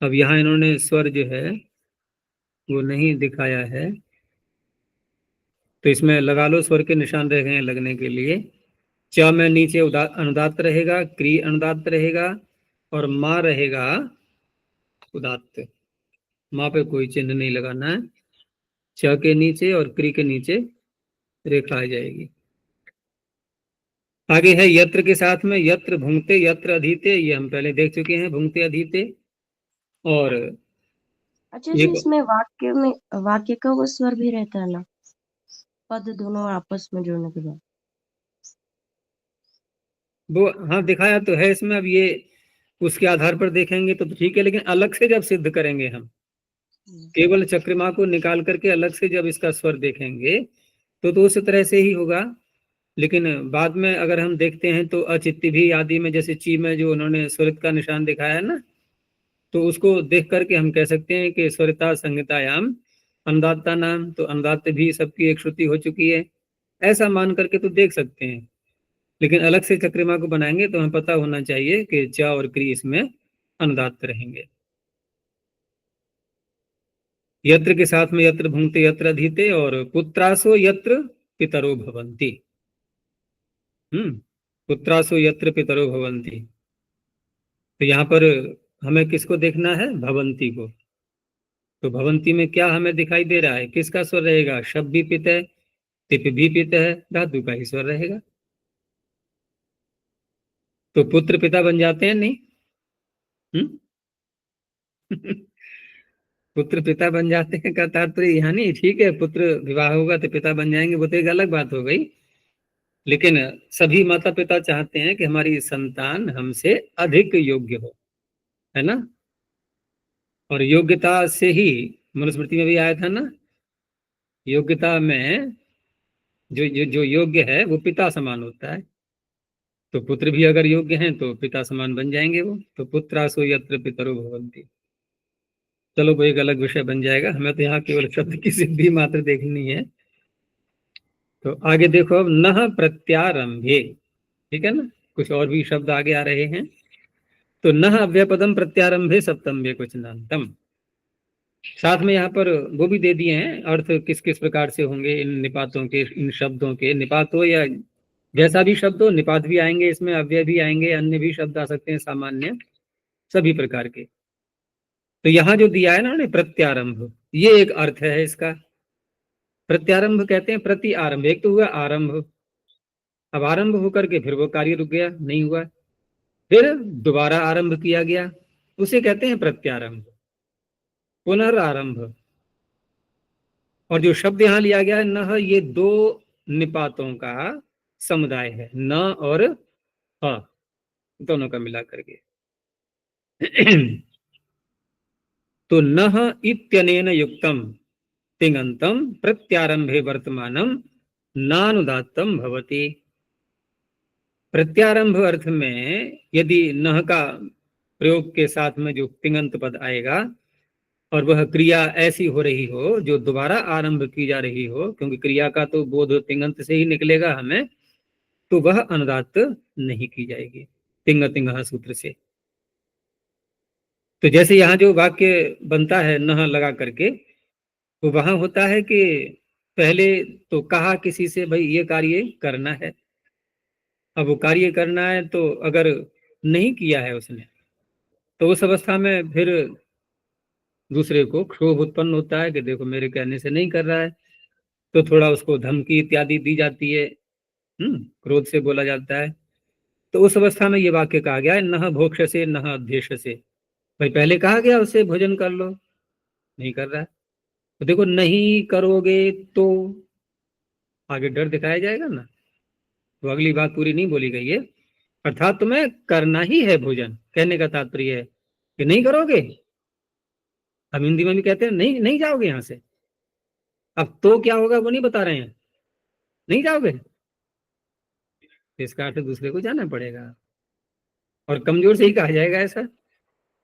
Speaker 1: अब यहाँ इन्होंने स्वर जो है वो नहीं दिखाया है, तो इसमें लगा लो, स्वर के निशान रह गए हैं लगने के लिए। च में नीचे अनुदात्त रहेगा, क्री अनुदात्त रहेगा, और माँ रहेगा उदात्त। माँ पे कोई चिन्ह नहीं लगाना है, च के नीचे और क्री के नीचे रेखा आ जाएगी। आगे है यत्र के साथ में, यत्र भुंगते यत्र अधीते, ये हम पहले देख चुके हैं, भुंगते अधीते। और
Speaker 2: अच्छा जी, इसमें वाक्य का वो स्वर भी रहता है ना, पद दोनों आपस में जुड़ने के बाद।
Speaker 1: वो हाँ दिखाया तो है इसमें, अब ये उसके आधार पर देखेंगे तो ठीक है, लेकिन अलग से जब सिद्ध करेंगे हम, केवल चक्रमा को निकाल करके अलग से जब इसका स्वर देखेंगे तो उस तरह से ही होगा। लेकिन बाद में अगर हम देखते हैं तो अचित्ति भी आदि में, जैसे ची में जो उन्होंने स्वरित का निशान दिखाया है ना, तो उसको देख करके हम कह सकते हैं कि स्वरिता संहितायाम अनुदात्ता नाम, तो अनुदात्त भी सबकी एक श्रुति हो चुकी है, ऐसा मान करके तो देख सकते हैं। लेकिन अलग से चक्रमा को बनाएंगे तो हमें पता होना चाहिए कि च और क्री इसमें अनुदात्त रहेंगे। यत्र के साथ में यत्र भुंगते यत्र अधीते, और पुत्रासो यत्र पितरो भवन्ति, पुत्रासो यत्र पितरो भवन्ति, तो यहाँ पर हमें किसको देखना है, भवंती को। तो भवंती में क्या हमें दिखाई दे रहा है, किसका स्वर रहेगा, शब भी पित है, तिप भी पित है, धातु का ही स्वर रहेगा, तो पुत्र पिता बन जाते हैं नहीं। पुत्र पिता बन जाते हैं का तात्पर्य यहाँ नहीं, ठीक है पुत्र विवाह होगा तो पिता बन जाएंगे, वो तो एक अलग बात हो गई, लेकिन सभी माता पिता चाहते हैं कि हमारी संतान हमसे अधिक योग्य हो, है ना। और योग्यता से ही मनुस्मृति में भी आया था ना, योग्यता में जो योग्य है वो पिता समान होता है। तो पुत्र भी अगर योग्य हैं तो पिता समान बन जाएंगे वो, तो पुत्रासो यत्र पितरो भवन्ति। चलो वो एक अलग विषय बन जाएगा, हमें तो यहाँ केवल शब्द की सिद्धि मात्र देखनी है। तो आगे देखो अब, नह प्रत्यारंभे, ठीक है ना, कुछ और भी शब्द आगे आ रहे हैं। तो नह अव्यपदम प्रत्यारंभे सप्तम्भे क्वच नान्तम, साथ में यहाँ पर वो भी दे दिए हैं अर्थ किस किस प्रकार से होंगे इन निपातों के, इन शब्दों के। निपात हो या जैसा भी शब्द हो, निपात भी आएंगे इसमें, अव्यय भी आएंगे, अन्य भी शब्द आ सकते हैं सामान्य, सभी प्रकार के। तो यहाँ जो दिया है ना उन्होंने प्रत्यारंभ, ये एक अर्थ है इसका। प्रत्यारंभ कहते हैं प्रति आरंभ, एक तो हुआ आरंभ, अब आरंभ होकर के फिर वो कार्य रुक गया, नहीं हुआ, फिर दोबारा आरंभ किया गया, उसे कहते हैं प्रत्यारंभ, पुनरारंभ। और जो शब्द यहाँ लिया गया है नह, ये दो निपातों का समुदाय है, न और ह, दोनों का मिला करके। तो नह इत्यनेन युक्तम तिङन्तं प्रत्यारंभे वर्तमानम नानुदात्तम भवति। प्रत्यारंभ अर्थ में यदि नह का प्रयोग के साथ में जो तिङन्त पद आएगा और वह क्रिया ऐसी हो रही हो जो दोबारा आरंभ की जा रही हो, क्योंकि क्रिया का तो बोध तिङन्त से ही निकलेगा हमें, तो वह अनुदात्त नहीं की जाएगी तिंग तिंग सूत्र से। तो जैसे यहाँ जो वाक्य बनता है नह लगा करके, तो वहां होता है कि पहले तो कहा किसी से भाई ये कार्य करना है, अब वो कार्य करना है तो अगर नहीं किया है उसने, तो उस अवस्था में फिर दूसरे को क्षोभ उत्पन्न होता है कि देखो मेरे कहने से नहीं कर रहा है, तो थोड़ा उसको धमकी इत्यादि दी जाती है, क्रोध से बोला जाता है। तो उस अवस्था में ये वाक्य कहा गया है नह भोक्ष से नह अध्यक्ष से, भाई पहले कहा गया उससे भोजन कर लो, नहीं कर रहा है, तो देखो नहीं करोगे तो आगे डर दिखाया जाएगा ना, तो अगली बात पूरी नहीं बोली गई है, अर्थात तुम्हें करना ही है भोजन, कहने का तात्पर्य है कि नहीं करोगे। हम हिंदी में भी कहते हैं नहीं नहीं जाओगे यहाँ से, अब तो क्या होगा वो नहीं बता रहे हैं, नहीं जाओगे, इसका अर्थ दूसरे को जाना पड़ेगा, और कमजोर से ही कहा जाएगा ऐसा,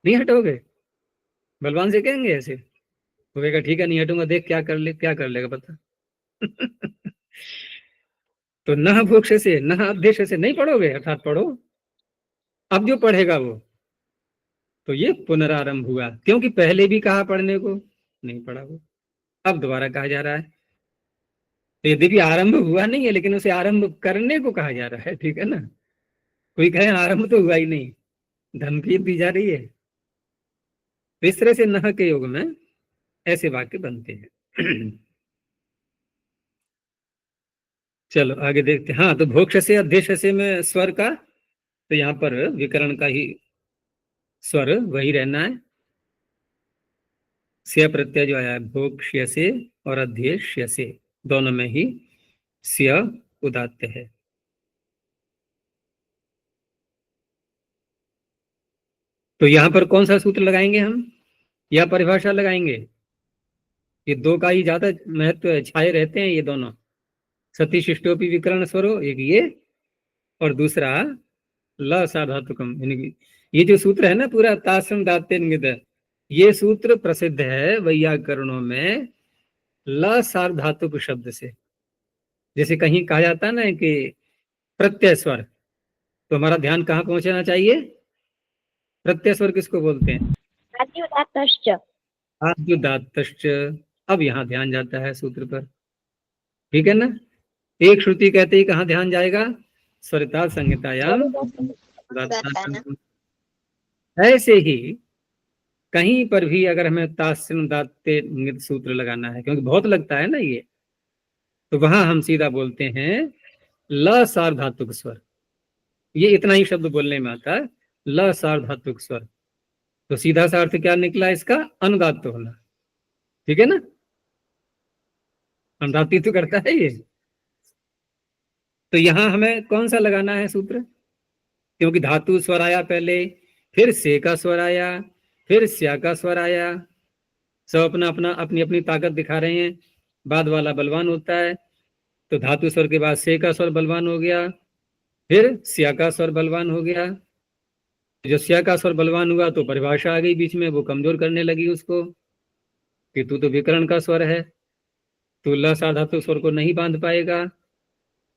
Speaker 1: नहीं हटोगे, बलवान से कहेंगे ऐसे, वो कहेगा ठीक है नहीं हटूंगा, देख क्या कर लेगा पता। तो न भोक्ष से न अध्यक्ष से नहीं पढ़ोगे, अर्थात पढ़ो, अब जो पढ़ेगा वो, तो ये पुनरारंभ हुआ, क्योंकि पहले भी कहा पढ़ने को, नहीं पढ़ा वो, अब दोबारा कहा जा रहा है। तो यद्यपि आरंभ हुआ नहीं है लेकिन उसे आरंभ करने को कहा जा रहा है, ठीक है ना। कोई कहे आरंभ तो हुआ ही नहीं, धमकी दी जा रही है। तो इस तरह से नह के योग में ऐसे वाक्य बनते हैं। चलो आगे देखते हैं। हाँ, तो भोक्ष से अध्यक्ष से में स्वर का, तो यहाँ पर विकरण का ही स्वर वही रहना है, स्या प्रत्यय जो आया है भोक्ष्य से और अध्यक्ष से दोनों में ही स्या उदात्त है। तो यहाँ पर कौन सा सूत्र लगाएंगे हम, या परिभाषा लगाएंगे, ये दो का ही ज्यादा महत्व है, छाए रहते हैं ये दोनों, सती शिष्टोपी विकरण स्वरो, एक ये और दूसरा ल साधातुकम। ये जो सूत्र है ना पूरा तासम दाते निगत, ये सूत्र प्रसिद्ध है वैयाकरणों में ल सार्वधातुक शब्द से। जैसे कहीं कहा जाता है ना कि प्रत्यय स्वर, तो हमारा ध्यान कहाँ पहुंचना चाहिए, प्रत्यय स्वर किसको बोलते हैं,
Speaker 4: आद्युदात्तश्च।
Speaker 1: आद्युदात्तश्च। अब यहाँ ध्यान जाता है सूत्र पर, ठीक है ना। एक श्रुति कहते ही कहाँ ध्यान जाएगा, स्वरिता संहितायाम। ऐसे ही कहीं पर भी अगर हमें तास्यन दाते नित सूत्र लगाना है, क्योंकि बहुत लगता है ना ये, तो वहां हम सीधा बोलते हैं ल सार्वधातुक स्वर। ये इतना ही शब्द बोलने में आता है, ल सार्वधातुक स्वर। तो सीधा सा अर्थ क्या निकला इसका, अनुदात्त होना। ठीक है ना, अनुदात्ती तो करता है ये। तो यहां हमें कौन सा लगाना है सूत्र, क्योंकि धातु स्वर आया पहले, फिर से का स्वर आया, फिर स्या का स्वर आया, सब अपना अपना अपनी अपनी ताकत दिखा रहे हैं। बाद वाला बलवान होता है, तो धातु स्वर के बाद से का स्वर बलवान हो गया, फिर स्या का स्वर बलवान हो गया। जो स्या का स्वर बलवान हुआ तो परिभाषा आ गई बीच में, वो कमजोर करने लगी उसको कि तू तो विकर्ण का स्वर है, तू ल सा धातु स्वर को नहीं बांध पाएगा।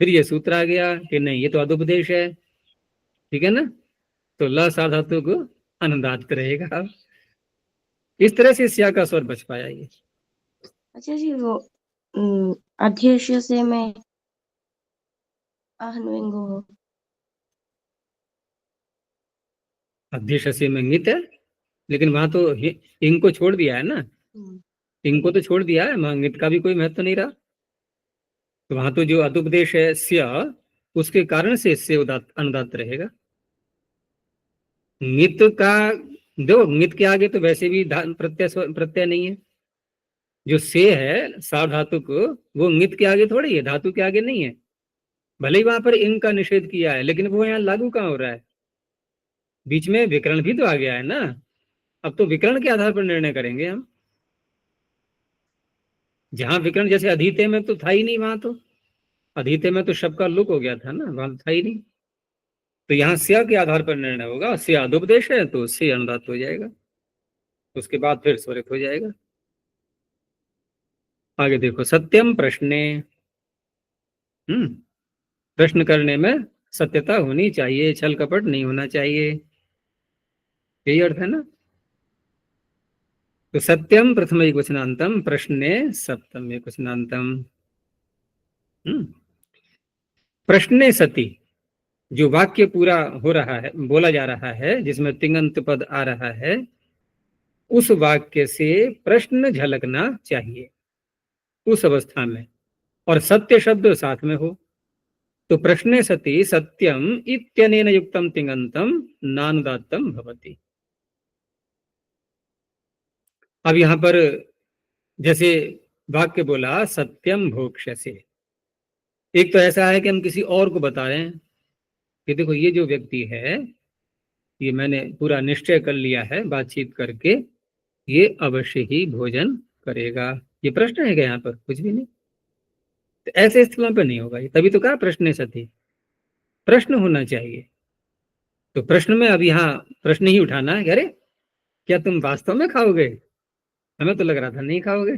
Speaker 1: फिर ये सूत्र आ गया कि नहीं, ये तो अदुपदेश है, ठीक है ना, तो ल सा धातु को अनुदात रहेगा। इस तरह से स्या का स्वर बच पाया ये।
Speaker 2: अच्छा जी, वो अध्यक्ष से में आहन्विंगो हो।
Speaker 1: अध्यक्ष से में इंगित है, लेकिन वहां तो इंग को छोड़ दिया है ना, इंग को तो छोड़ दिया है, वहां इंगित का भी कोई महत्व नहीं रहा। तो वहां तो जो अदुपदेश है स्या, उसके कारण से इससे अनुदात रहेगा। नित का देखो, नित के आगे तो वैसे भी प्रत्यय नहीं है। जो से है सा धातु को, वो नित के आगे थोड़ी है, धातु के आगे नहीं है। भले ही वहां पर इंग का निषेध किया है, लेकिन वो यहाँ लागू कहाँ हो रहा है, बीच में विकर्ण भी तो आ गया है ना। अब तो विकर्ण के आधार पर निर्णय करेंगे हम। जहां विकर्ण, जैसे अधीते में तो था ही नहीं, वहां तो अधीते में तो शब्द का लुक हो गया था ना, वहां तो था ही नहीं। तो यहाँ स्या के आधार पर निर्णय होगा, स्या अदुपदेश है तो से अनुदात हो जाएगा, उसके बाद फिर स्वरित हो जाएगा। आगे देखो, सत्यम प्रश्ने, प्रश्न करने में सत्यता होनी चाहिए, छल कपट नहीं होना चाहिए, यही अर्थ है ना। तो सत्यम प्रथम एकवचनांतम, प्रश्ने सप्तम एकवचनांतम। प्रश्ने सति, जो वाक्य पूरा हो रहा है, बोला जा रहा है, जिसमें तिङंत पद आ रहा है, उस वाक्य से प्रश्न झलकना चाहिए उस अवस्था में, और सत्य शब्द साथ में हो। तो प्रश्ने सति सत्यम इत्यनेन युक्तम तिङंतम नानुदात्तम भवति। अब यहां पर जैसे वाक्य बोला सत्यम भोक्ष्यसे, एक तो ऐसा है कि हम किसी और को बता रहे हैं कि देखो ये जो व्यक्ति है, ये मैंने पूरा निश्चय कर लिया है बातचीत करके, ये अवश्य ही भोजन करेगा। ये प्रश्न है क्या, यहाँ पर कुछ भी नहीं। तो ऐसे स्थलों पर नहीं होगा ये, तभी तो कहा प्रश्न सती, प्रश्न होना चाहिए। तो प्रश्न में अब यहाँ प्रश्न ही उठाना है, अरे क्या तुम वास्तव में खाओगे, हमें तो लग रहा था नहीं खाओगे।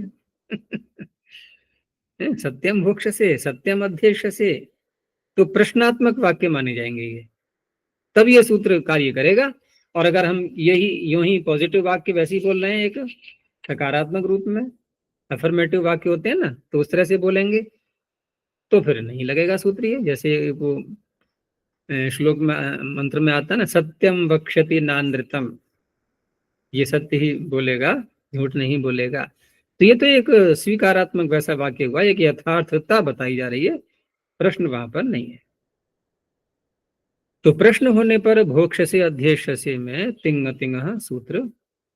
Speaker 1: सत्यम भोक्ष से, सत्यम अध्यक्ष से, तो प्रश्नात्मक वाक्य माने जाएंगे ये, तब ये सूत्र कार्य करेगा। और अगर हम यही यूं ही पॉजिटिव वाक्य वैसे ही बोल रहे हैं, एक सकारात्मक रूप में अफर्मेटिव वाक्य होते हैं ना, तो उस तरह से बोलेंगे तो फिर नहीं लगेगा सूत्र ये। जैसे वो श्लोक में मंत्र में आता है ना, सत्यम वक्ष्यति नानृतम, ये सत्य ही बोलेगा, झूठ नहीं बोलेगा। तो ये तो एक स्वीकारात्मक वैसा वाक्य हुआ, एक यथार्थता बताई जा रही है, प्रश्न वहां पर नहीं है। तो प्रश्न होने पर भोक्ष से अध्यक्ष से में तिंग तिंग सूत्र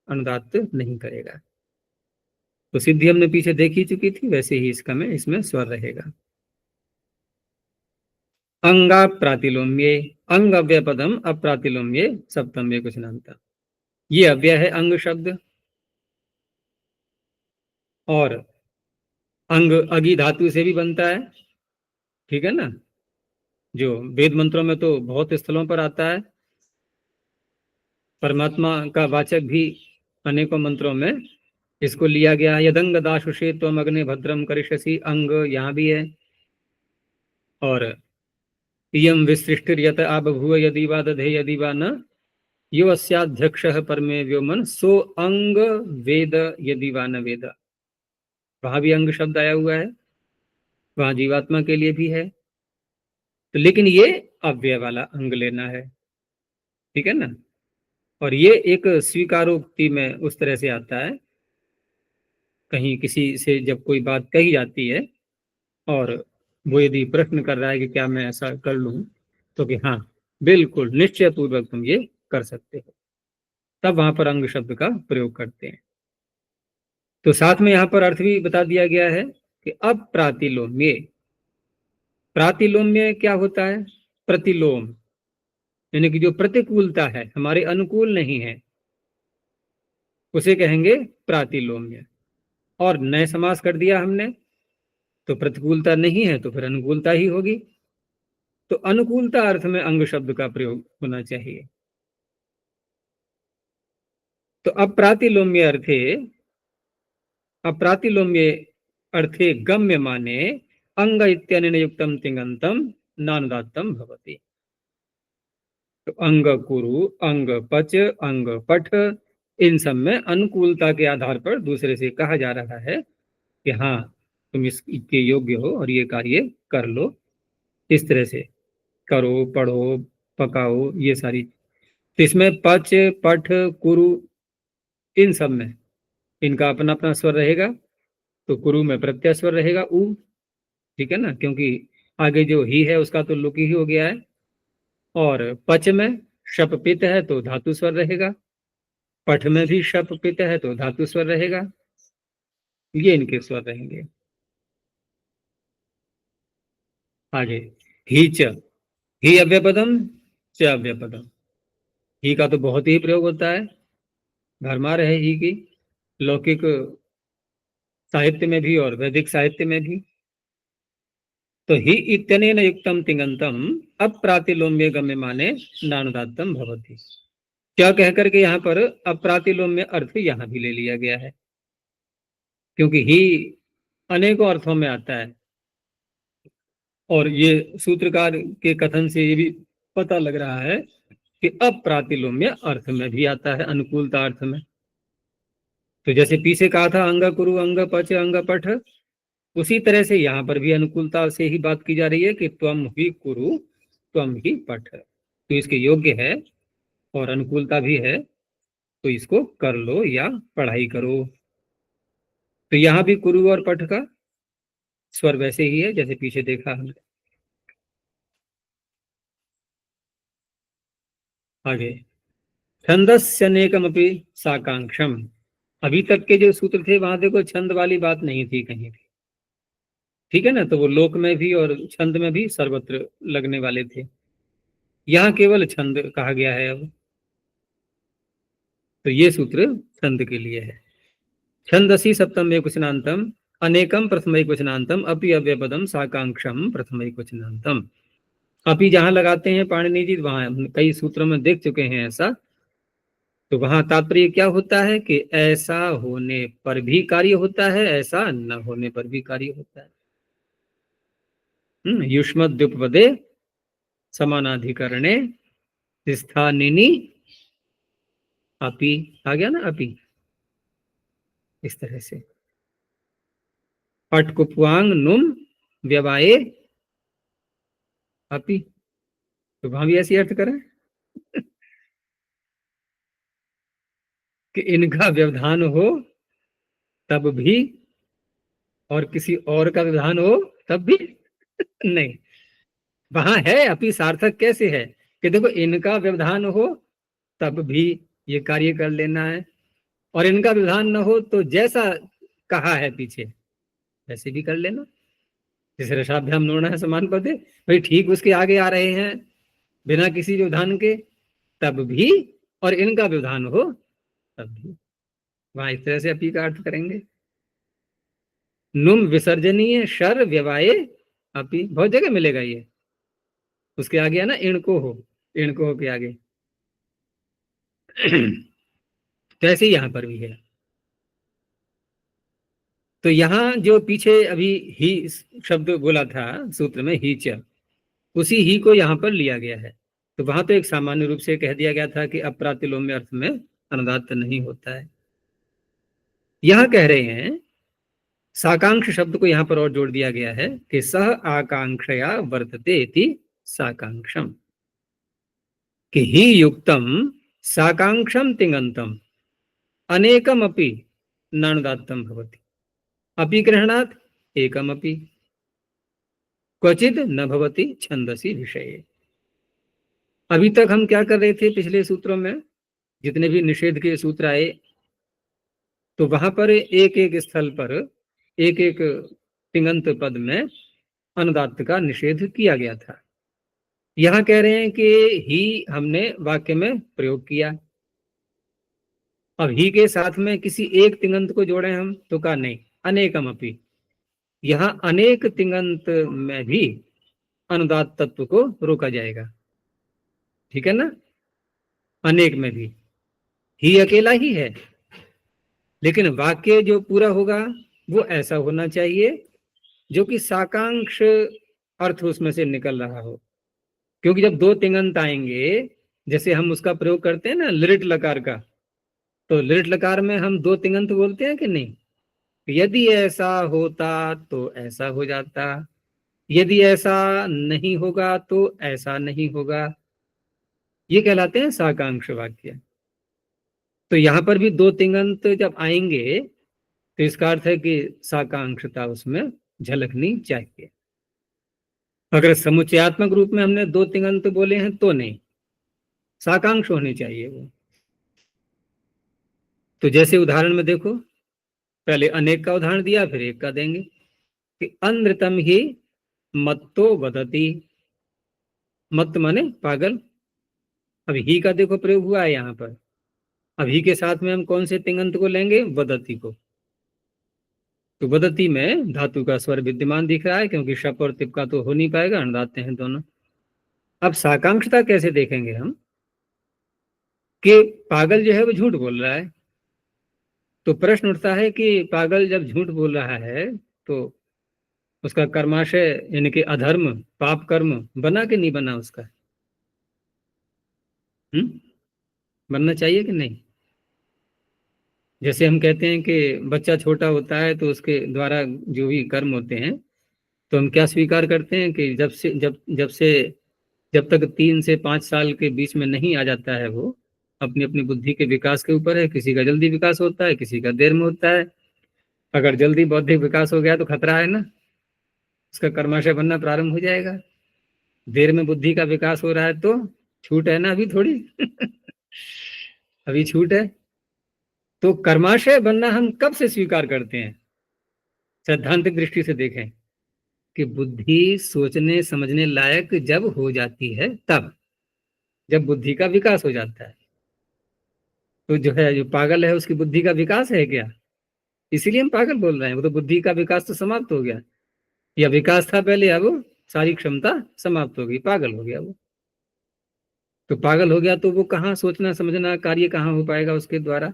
Speaker 1: अनुदात्त नहीं करेगा। तो सिद्धि हमने पीछे देख ही चुकी थी, वैसे ही इसका में इसमें स्वर रहेगा। अंगा प्रातिलोम्ये, अंग अव्यय पदम अप्रातिलोम्ये सप्तम एकवचनांत। ये अव्यय है अंग शब्द, और अंग अगी धातु से भी बनता है, ठीक है ना। जो वेद मंत्रों में तो बहुत स्थलों पर आता है, परमात्मा का वाचक भी अनेकों मंत्रों में इसको लिया गया है। यदंग दाशुषे त्वम अग्ने भद्रम करिष्यसि, अंग यहाँ भी है। और इयम विसृष्टिर्यत आबभूव यदि वा दधे यदि वा न, यो अस्याध्यक्षः परमे व्योमन सो अंग वेद यदि वा न वेद। वहां भी अंग शब्द आया हुआ है, वहां जीवात्मा के लिए भी है। तो लेकिन ये अव्यय वाला अंग लेना है, ठीक है ना। और ये एक स्वीकारोक्ति में उस तरह से आता है, कहीं किसी से जब कोई बात कही जाती है और वो यदि प्रश्न कर रहा है कि क्या मैं ऐसा कर लूं, तो कि हाँ बिल्कुल निश्चय पूर्वक तुम ये कर सकते हो, तब वहां पर अंग शब्द का प्रयोग करते हैं। तो साथ में यहाँ पर अर्थ भी बता दिया गया है कि अप्रातिलोम्य। प्रातिलोम्य क्या होता है? प्रतिलोम, यानी कि जो प्रतिकूलता है, हमारे अनुकूल नहीं है, उसे कहेंगे प्रातिलोम्य। और नए समास कर दिया हमने, तो प्रतिकूलता नहीं है तो फिर अनुकूलता ही होगी। तो अनुकूलता अर्थ में अंग शब्द का प्रयोग होना चाहिए। तो अप्रातिलोम्य अर्थे गम्य माने अंग इत्यनेन युक्तम तिङन्तं नानुदात्तं भवति। तो अंग कुरु, अंग पच, अंग पठ, इन सब में अनुकूलता के आधार पर दूसरे से कहा जा रहा है कि हाँ तुम इसके योग्य हो और ये कार्य कर लो। इस तरह से करो, पढ़ो, पकाओ, ये सारी। तो इसमें पच, पठ, कुरु, इन सब में इनका अपना अपना स्वर रहेगा। तो कुरु में प्रत्यय स्वर रहेगा उ, ठीक है ना, क्योंकि आगे जो ही है उसका तो लुक ही हो गया है। और पच में शप पित है तो धातु स्वर रहेगा, पठ में भी शप पित है तो धातु स्वर रहेगा। ये इनके स्वर रहेंगे। आगे ही च, ही अव्यपदम, च अव्यपदम। ही का तो बहुत ही प्रयोग होता है, भरमार है ही की, लौकिक साहित्य में भी और वैदिक साहित्य में भी। तो ही इत्यनेन युक्तम तिङन्तं अप्रातिलोम्य गम्य माने नानुदात्तं भवति। क्या कह करके यहाँ पर अप्रातिलोम्य अर्थ यहाँ भी ले लिया गया है, क्योंकि ही अनेकों अर्थों में आता है। और ये सूत्रकार के कथन से ये भी पता लग रहा है कि अप्रातिलोम्य अर्थ में भी आता है, अनुकूलता अर्थ में। तो जैसे पीछे कहा था अंग कुरु, अंग पच, अंग पठ, उसी तरह से यहाँ पर भी अनुकूलता से ही बात की जा रही है कि त्वम ही कुरु, त्वम ही पठ। तो इसके योग्य है और अनुकूलता भी है, तो इसको कर लो या पढ़ाई करो। तो यहाँ भी कुरु और पठ का स्वर वैसे ही है जैसे पीछे देखा हमने। आगे छंदस्यनेकमपि साकांक्षम। अभी तक के जो सूत्र थे वहां देखो छंद वाली बात नहीं थी कहीं भी, ठीक है ना। तो वो लोक में भी और छंद में भी सर्वत्र लगने वाले थे, यहाँ केवल छंद कहा गया है अब। तो ये सूत्र छंद के लिए है। छंदसी सप्तम एकवचनांतम अनेकम प्रथम एकवचनांतम अपि अव्यपदम साकांक्षम प्रथम एकवचनांतम। अपि जहां लगाते हैं पाणिनि जी, वहां हम कई सूत्रों में देख चुके हैं ऐसा। तो वहां तात्पर्य क्या होता है कि ऐसा होने पर भी कार्य होता है, ऐसा न होने पर भी कार्य होता है। युष्मद्युपपदे समानाधिकरणे स्थानिनी अपि, आ गया ना अपि, इस तरह से। पटकुप्वांग नुम व्यवाये अपि, तो वहां भी ऐसी अर्थ करें कि इनका व्यवधान हो तब भी और किसी और का व्यवधान हो तब भी नहीं। वहां है अपि सार्थक कैसे है कि देखो इनका व्यवधान हो तब भी ये कार्य कर लेना है, और इनका व्यवधान न हो तो जैसा कहा है पीछे वैसे भी कर लेना। जैसे रसाभ्याम नोना है समान पदे, भाई ठीक उसके आगे आ रहे हैं बिना किसी व्यवधान के, तब भी, और इनका व्यवधान हो तब भी। वहां इस तरह से अपी का अर्थ करेंगे। नुम विसर्जनीय शर व्यवाये अपी, बहुत जगह मिलेगा ये। उसके आगे है ना इनको हो, इनको हो के आगे। तो ऐसे ही यहां पर भी है। तो यहां जो पीछे अभी ही शब्द बोला था सूत्र में ही च, उसी ही को यहां पर लिया गया है। तो वहां तो एक सामान्य रूप से कह दिया गया था कि अप्रातिलोम्य अर्थ में अनुदात्त नहीं होता है। यहां कह रहे हैं साकांक्ष शब्द को यहां पर और जोड़ दिया गया है कि सह आकांक्षया वर्तते इति साकांक्षम, कि ही युक्तम साकांक्षम तिङन्तं अनेकम अपि नानुदात्तं भवति। अपि ग्रहणात् एकमपि क्वचित न भवति छंदसी विषये। अभी तक हम क्या कर रहे थे पिछले सूत्रों में, जितने भी निषेध के सूत्र आए, तो वहां पर एक एक स्थल पर एक एक तिङंत पद में अनुदात्त का निषेध किया गया था। यहां कह रहे हैं कि ही हमने वाक्य में प्रयोग किया। अब ही के साथ में किसी एक तिङंत को जोड़े हम, तो कहा नहीं, अनेकम अपि। यहां अनेक तिङंत में भी अनुदात तत्व को रोका जाएगा, ठीक है ना। अनेक में भी ही अकेला ही है, लेकिन वाक्य जो पूरा होगा वो ऐसा होना चाहिए जो कि साकांक्ष अर्थ उसमें से निकल रहा हो। क्योंकि जब दो तिङंत आएंगे, जैसे हम उसका प्रयोग करते हैं ना लिट लकार का, तो लिट लकार में हम दो तिङंत बोलते हैं कि नहीं। यदि ऐसा होता तो ऐसा हो जाता, यदि ऐसा नहीं होगा तो ऐसा नहीं होगा, ये कहलाते हैं साकांक्ष वाक्य। तो यहां पर भी दो तिङंत जब आएंगे तो इसका अर्थ है कि साकांक्षता उसमें झलकनी चाहिए। अगर समुच्चयात्मक रूप में हमने दो तिङंत बोले हैं तो नहीं, साकांक्ष होने चाहिए वो। तो जैसे उदाहरण में देखो, पहले अनेक का उदाहरण दिया, फिर एक का देंगे कि अनृतम ही मत्तो वदति। मत माने पागल। अब ही का देखो प्रयोग हुआ है यहाँ पर। अब ही के साथ में हम कौन से तिङंत को लेंगे, वदति को। तो वदति में धातु का स्वर विद्यमान दिख रहा है, क्योंकि शप और तिप का तो हो नहीं पाएगा, अनुदात्त हैं दोनों। अब साकांक्षता कैसे देखेंगे हम, कि पागल जो है वो झूठ बोल रहा है। तो प्रश्न उठता है कि पागल जब झूठ बोल रहा है तो उसका कर्माशय यानी कि अधर्म पाप कर्म बना कि नहीं बना उसका। बनना चाहिए कि नहीं। जैसे हम कहते हैं कि बच्चा छोटा होता है तो उसके द्वारा जो भी कर्म होते हैं, तो हम क्या स्वीकार करते हैं कि जब तक 3 से 5 साल के बीच में नहीं आ जाता है, वो अपनी अपनी बुद्धि के विकास के ऊपर है। किसी का जल्दी विकास होता है, किसी का देर में होता है। अगर जल्दी बौद्धिक विकास हो गया तो खतरा है ना, उसका कर्माशय बनना प्रारंभ हो जाएगा। देर में बुद्धि का विकास हो रहा है तो छूट है ना, अभी थोड़ी अभी छूट है। तो कर्माशय बनना हम कब से स्वीकार करते हैं, सैद्धांतिक दृष्टि से देखें कि बुद्धि सोचने समझने लायक जब हो जाती है, तब जब बुद्धि का विकास हो जाता है। तो जो है, जो पागल है उसकी बुद्धि का विकास है क्या, इसीलिए हम पागल बोल रहे हैं। वो तो बुद्धि का विकास तो समाप्त हो गया, या विकास था पहले, अब सारी क्षमता समाप्त हो गई, पागल हो गया वो। तो पागल हो गया तो वो कहाँ सोचना समझना कार्य कहाँ हो पाएगा उसके द्वारा।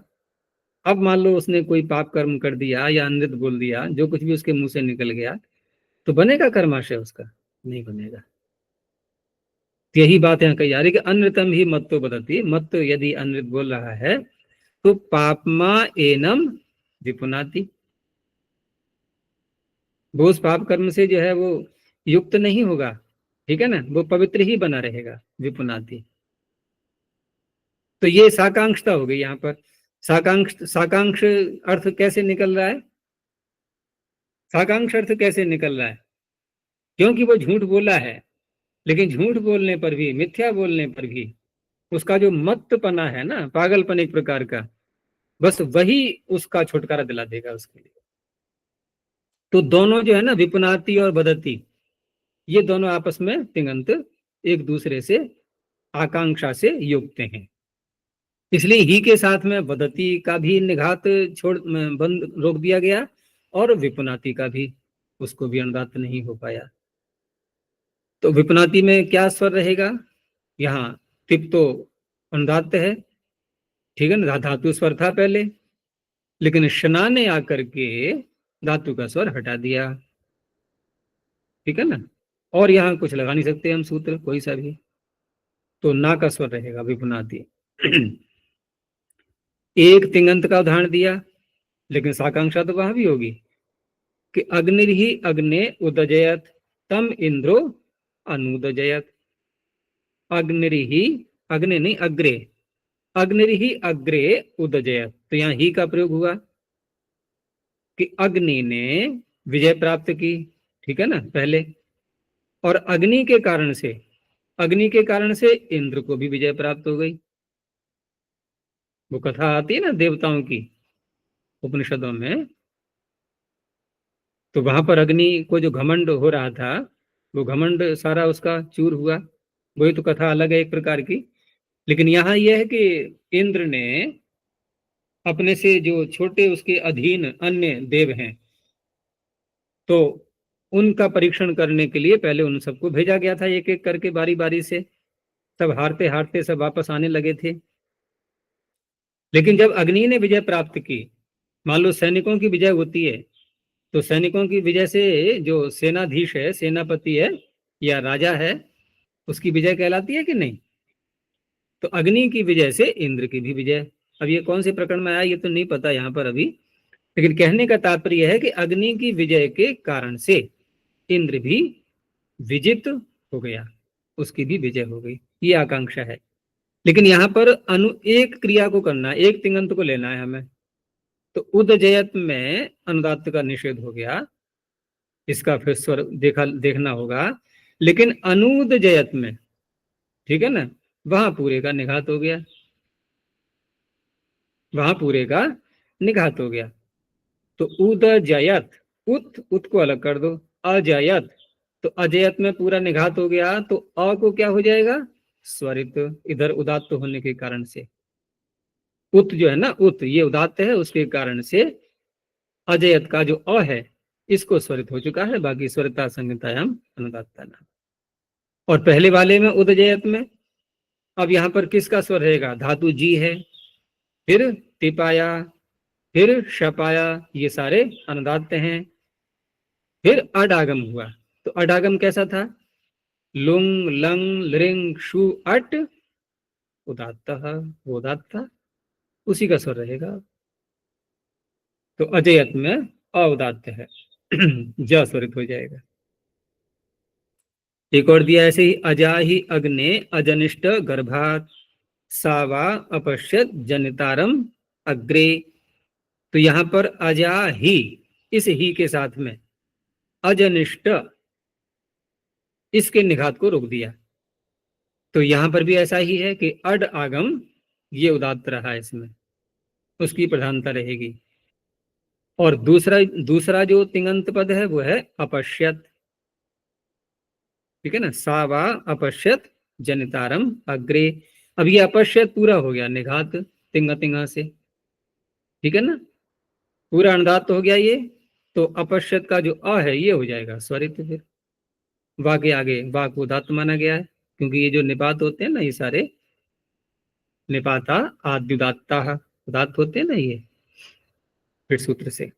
Speaker 1: अब मान लो उसने कोई पाप कर्म कर दिया या अनृत बोल दिया, जो कुछ भी उसके मुंह से निकल गया, तो बनेगा कर्माशय उसका, नहीं बनेगा। यही बात यहाँ कही जा रही कि अनृतम ही मत तो बदलती। मत यदि अनृत बोल रहा है तो पापमा एनम विपुनाति, वो उस पाप कर्म से जो है वो युक्त नहीं होगा, ठीक है ना, वो पवित्र ही बना रहेगा, विपुनाति। तो ये साकांक्षता हो गई यहाँ पर। साकांक्ष अर्थ कैसे निकल रहा है, साकांक्ष अर्थ कैसे निकल रहा है, क्योंकि वो झूठ बोला है, लेकिन झूठ बोलने पर भी, मिथ्या बोलने पर भी उसका जो मत्तपना है ना, पागलपन एक प्रकार का, बस वही उसका छुटकारा दिला देगा उसके लिए। तो दोनों जो है ना, विपुनाति और बदती, ये दोनों आपस में तिङंत एक दूसरे से आकांक्षा से युक्त हैं। इसलिए ही के साथ में बदती का भी निघात बंद रोक दिया गया, और विपुनाति का भी, उसको भी अनुदात्त नहीं हो पाया। तो विपुनाति में क्या स्वर रहेगा, यहाँ तिप तो अनुदात्त है, ठीक है ना, धातु स्वर था पहले, लेकिन शना ने आकर के धातु का स्वर हटा दिया, ठीक है ना। और यहाँ कुछ लगा नहीं सकते हम सूत्र कोई सा भी, तो ना का स्वर रहेगा विपुनाति। एक तिङंत का उदाहरण दिया, लेकिन साकांक्षा तो वहां भी होगी कि अग्निर्हि अग्ने उदजयत तम इंद्रो अनुदजयत। अग्निर्हि, अग्नि नहीं अग्रे, अग्निर्हि अग्रे उदजयत। तो यहाँ ही का प्रयोग हुआ कि अग्नि ने विजय प्राप्त की, ठीक है ना, पहले, और अग्नि के कारण से इंद्र को भी विजय प्राप्त हो गई। वो कथा आती है ना देवताओं की, उपनिषदों में, तो वहां पर अग्नि को जो घमंड हो रहा था, वो घमंड सारा उसका चूर हुआ। वही तो कथा अलग है एक प्रकार की। लेकिन यहाँ यह है कि इंद्र ने अपने से जो छोटे उसके अधीन अन्य देव हैं, तो उनका परीक्षण करने के लिए पहले उन सबको भेजा गया था, एक एक करके बारी बारी से। सब हारते हारते सब वापस आने लगे थे। लेकिन जब अग्नि ने विजय प्राप्त की, मान लो सैनिकों की विजय होती है, तो सैनिकों की विजय से जो सेनाधीश है, सेनापति है या राजा है, उसकी विजय कहलाती है कि नहीं? तो अग्नि की विजय से इंद्र की भी विजय। अब ये कौन से प्रकरण में आया ये तो नहीं पता यहाँ पर अभी, लेकिन कहने का तात्पर्य है कि अग्नि की विजय के कारण से इंद्र भी विजित हो गया, उसकी भी विजय हो गई, ये आकांक्षा है। लेकिन यहाँ पर एक क्रिया को करना, एक तिङंत को लेना है हमें। तो उदजयत में अनुदात्त का निषेध हो गया, इसका फिर स्वर देखना होगा। लेकिन अनुदजयत में, ठीक है ना, वहां पूरे का निघात हो गया, वहां पूरे का निघात हो गया। तो उदजयत, उत को अलग कर दो, अजयत, तो अजयत में पूरा निघात हो गया, तो अ को क्या हो जाएगा? स्वरित, इधर उदात्त होने के कारण से। उत जो है ना, उत ये उदात्त है, उसके कारण से अजयत का जो अ है इसको स्वरित हो चुका है। बाकी स्वरिता संहितायाम अनुदात्ता नाम। और पहले वाले में उदजयत में अब यहाँ पर किसका स्वर रहेगा? धातु जी है, फिर टिपाया, फिर शपाया, ये सारे अनुदात्त हैं। फिर अडागम हुआ, तो अडागम कैसा था? लुंग लंग लृंग शु अट उदात्त, वो उदात्त था, उसी का स्वर रहेगा। तो अजयत में अउदात्त है ज स्वरित हो जाएगा। एक और दिया ऐसे ही, अजा ही अग्ने अजनिष्ट गर्भात सावा अपश्यत जनितारम अग्रे। तो यहां पर अजा ही, इस ही के साथ में अजनिष्ट, इसके निघात को रोक दिया। तो यहां पर भी ऐसा ही है कि अड आगम ये उदात्त रहा, इसमें उसकी प्रधानता रहेगी। और दूसरा जो तिङंत पद है वो है अपश्यत, ठीक है ना, सा वा अपश्यत जनितारम अग्रे। अब ये अपश्यत पूरा हो गया निघात तिंगा तिंगा से, ठीक है ना, पूरा अनुदात हो गया ये। तो अपश्यत का जो अ है ये हो जाएगा स्वरित। फिर वा के आगे वा को उदात्त माना गया है, क्योंकि ये जो निपात होते हैं ना, ये सारे निपाता आद्युदात्ता उदात्त होते हैं ना ये, फिर सूत्र से।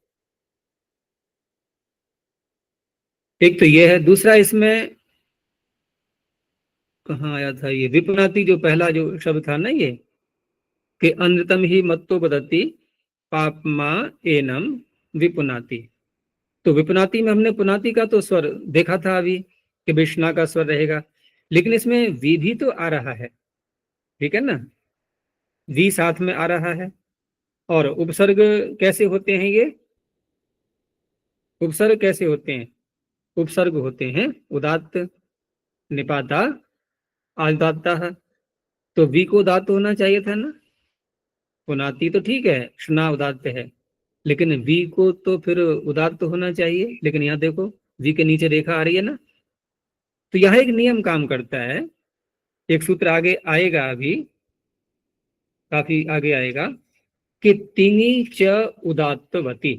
Speaker 1: एक तो ये है। दूसरा इसमें कहाँ आया था ये, विपुनाति, जो पहला जो शब्द था ना ये, कि अनृतम ही मत्तो बदती पापमा एनम विपुनाति। तो विपुनाति में हमने पुनाति का तो स्वर देखा था अभी कि विष्णा का स्वर रहेगा, लेकिन इसमें वी भी तो आ रहा है, ठीक है ना, वी साथ में आ रहा है। और उपसर्ग कैसे होते हैं ये? उपसर्ग कैसे होते हैं? उपसर्ग होते हैं उदात्त, निपाता आदात्ता। तो वी को उदात्त होना चाहिए था ना, पुनाति तो ठीक है, स्ना उदात्त है, लेकिन वी को तो फिर उदात्त होना चाहिए। लेकिन यहाँ देखो वी के नीचे रेखा आ रही है ना, तो यहाँ एक नियम काम करता है। एक सूत्र आगे आएगा, अभी काफी आगे आएगा, कि तिंगी च उदात्तवती।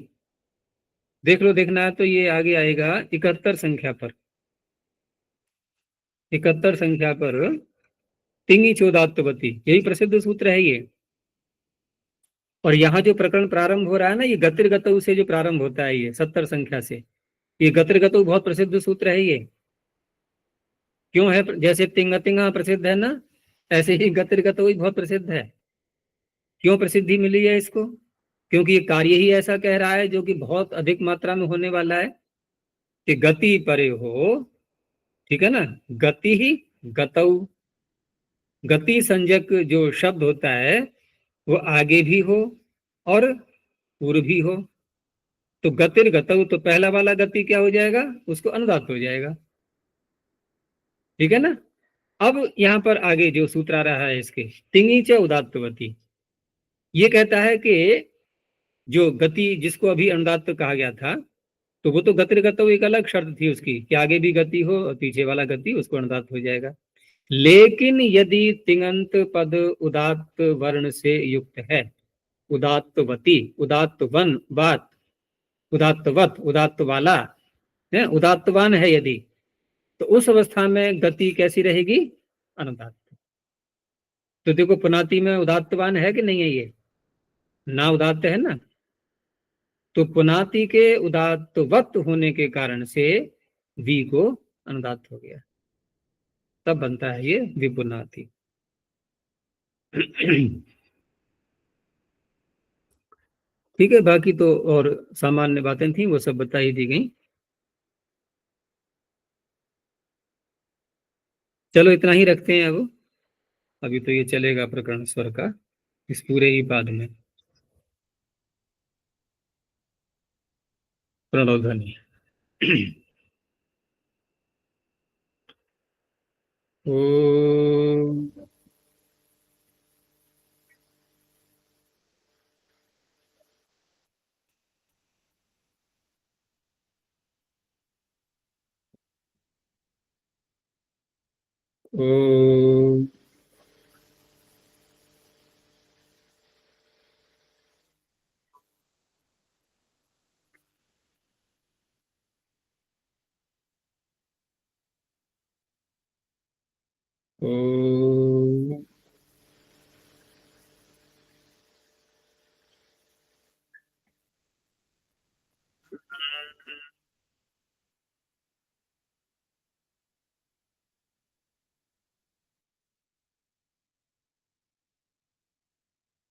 Speaker 1: देख लो, देखना है तो ये आगे आएगा 71 संख्या पर। 71 संख्या पर तिंगी च उदात्तवती, यही प्रसिद्ध सूत्र है ये। और यहाँ जो प्रकरण प्रारंभ हो रहा है ना, ये गतिर्गतौ से जो प्रारंभ होता है, ये 70 संख्या से, ये गतिर्गतौ बहुत प्रसिद्ध सूत्र है ये। क्यों है? जैसे तिंगा तिंगा प्रसिद्ध है ना, ऐसे ही गतिर्गतौ भी बहुत प्रसिद्ध है। क्यों प्रसिद्धि मिली है इसको? क्योंकि ये कार्य ही ऐसा कह रहा है जो कि बहुत अधिक मात्रा में होने वाला है, कि गति परे हो, ठीक है ना, गति ही गतौ, गति संज्ञक जो शब्द होता है वो आगे भी हो और पूर्व भी हो। तो गतिर गतौ, तो पहला वाला गति क्या हो जाएगा? उसको अनुदात्त हो जाएगा, ठीक है ना। अब यहाँ पर आगे जो सूत्र आ रहा है इसके, तिंगी च उदात्तवती, ये कहता है कि जो गति जिसको अभी अनुदात्त कहा गया था, तो वो तो गतिर्गतो एक अलग शर्त थी उसकी कि आगे भी गति हो और पीछे वाला गति, उसको अनुदात्त हो जाएगा। लेकिन यदि तिङंत पद उदात्त वर्ण से युक्त है, उदात्तवती, उदात्तवन बात, उदात्तवत, उदात्त वाला है, उदात्तवान है यदि, तो उस अवस्था में गति कैसी रहेगी? अनुदात्त। तो देखो पुनाति में उदात्तवान है कि नहीं है, ये ना उदात्त है ना, तो पुनाति के उदात्तवत होने के कारण से वी को अनुदात्त हो गया, तब बनता है ये विपुनाति। ठीक है, बाकी तो और सामान्य बातें थी वो सब बता ही दी गई। चलो इतना ही रखते हैं अब, अभी तो ये चलेगा प्रकरण स्वर का इस पूरे ही पाद में। प्रणोध्वनि। ओम ओम ओम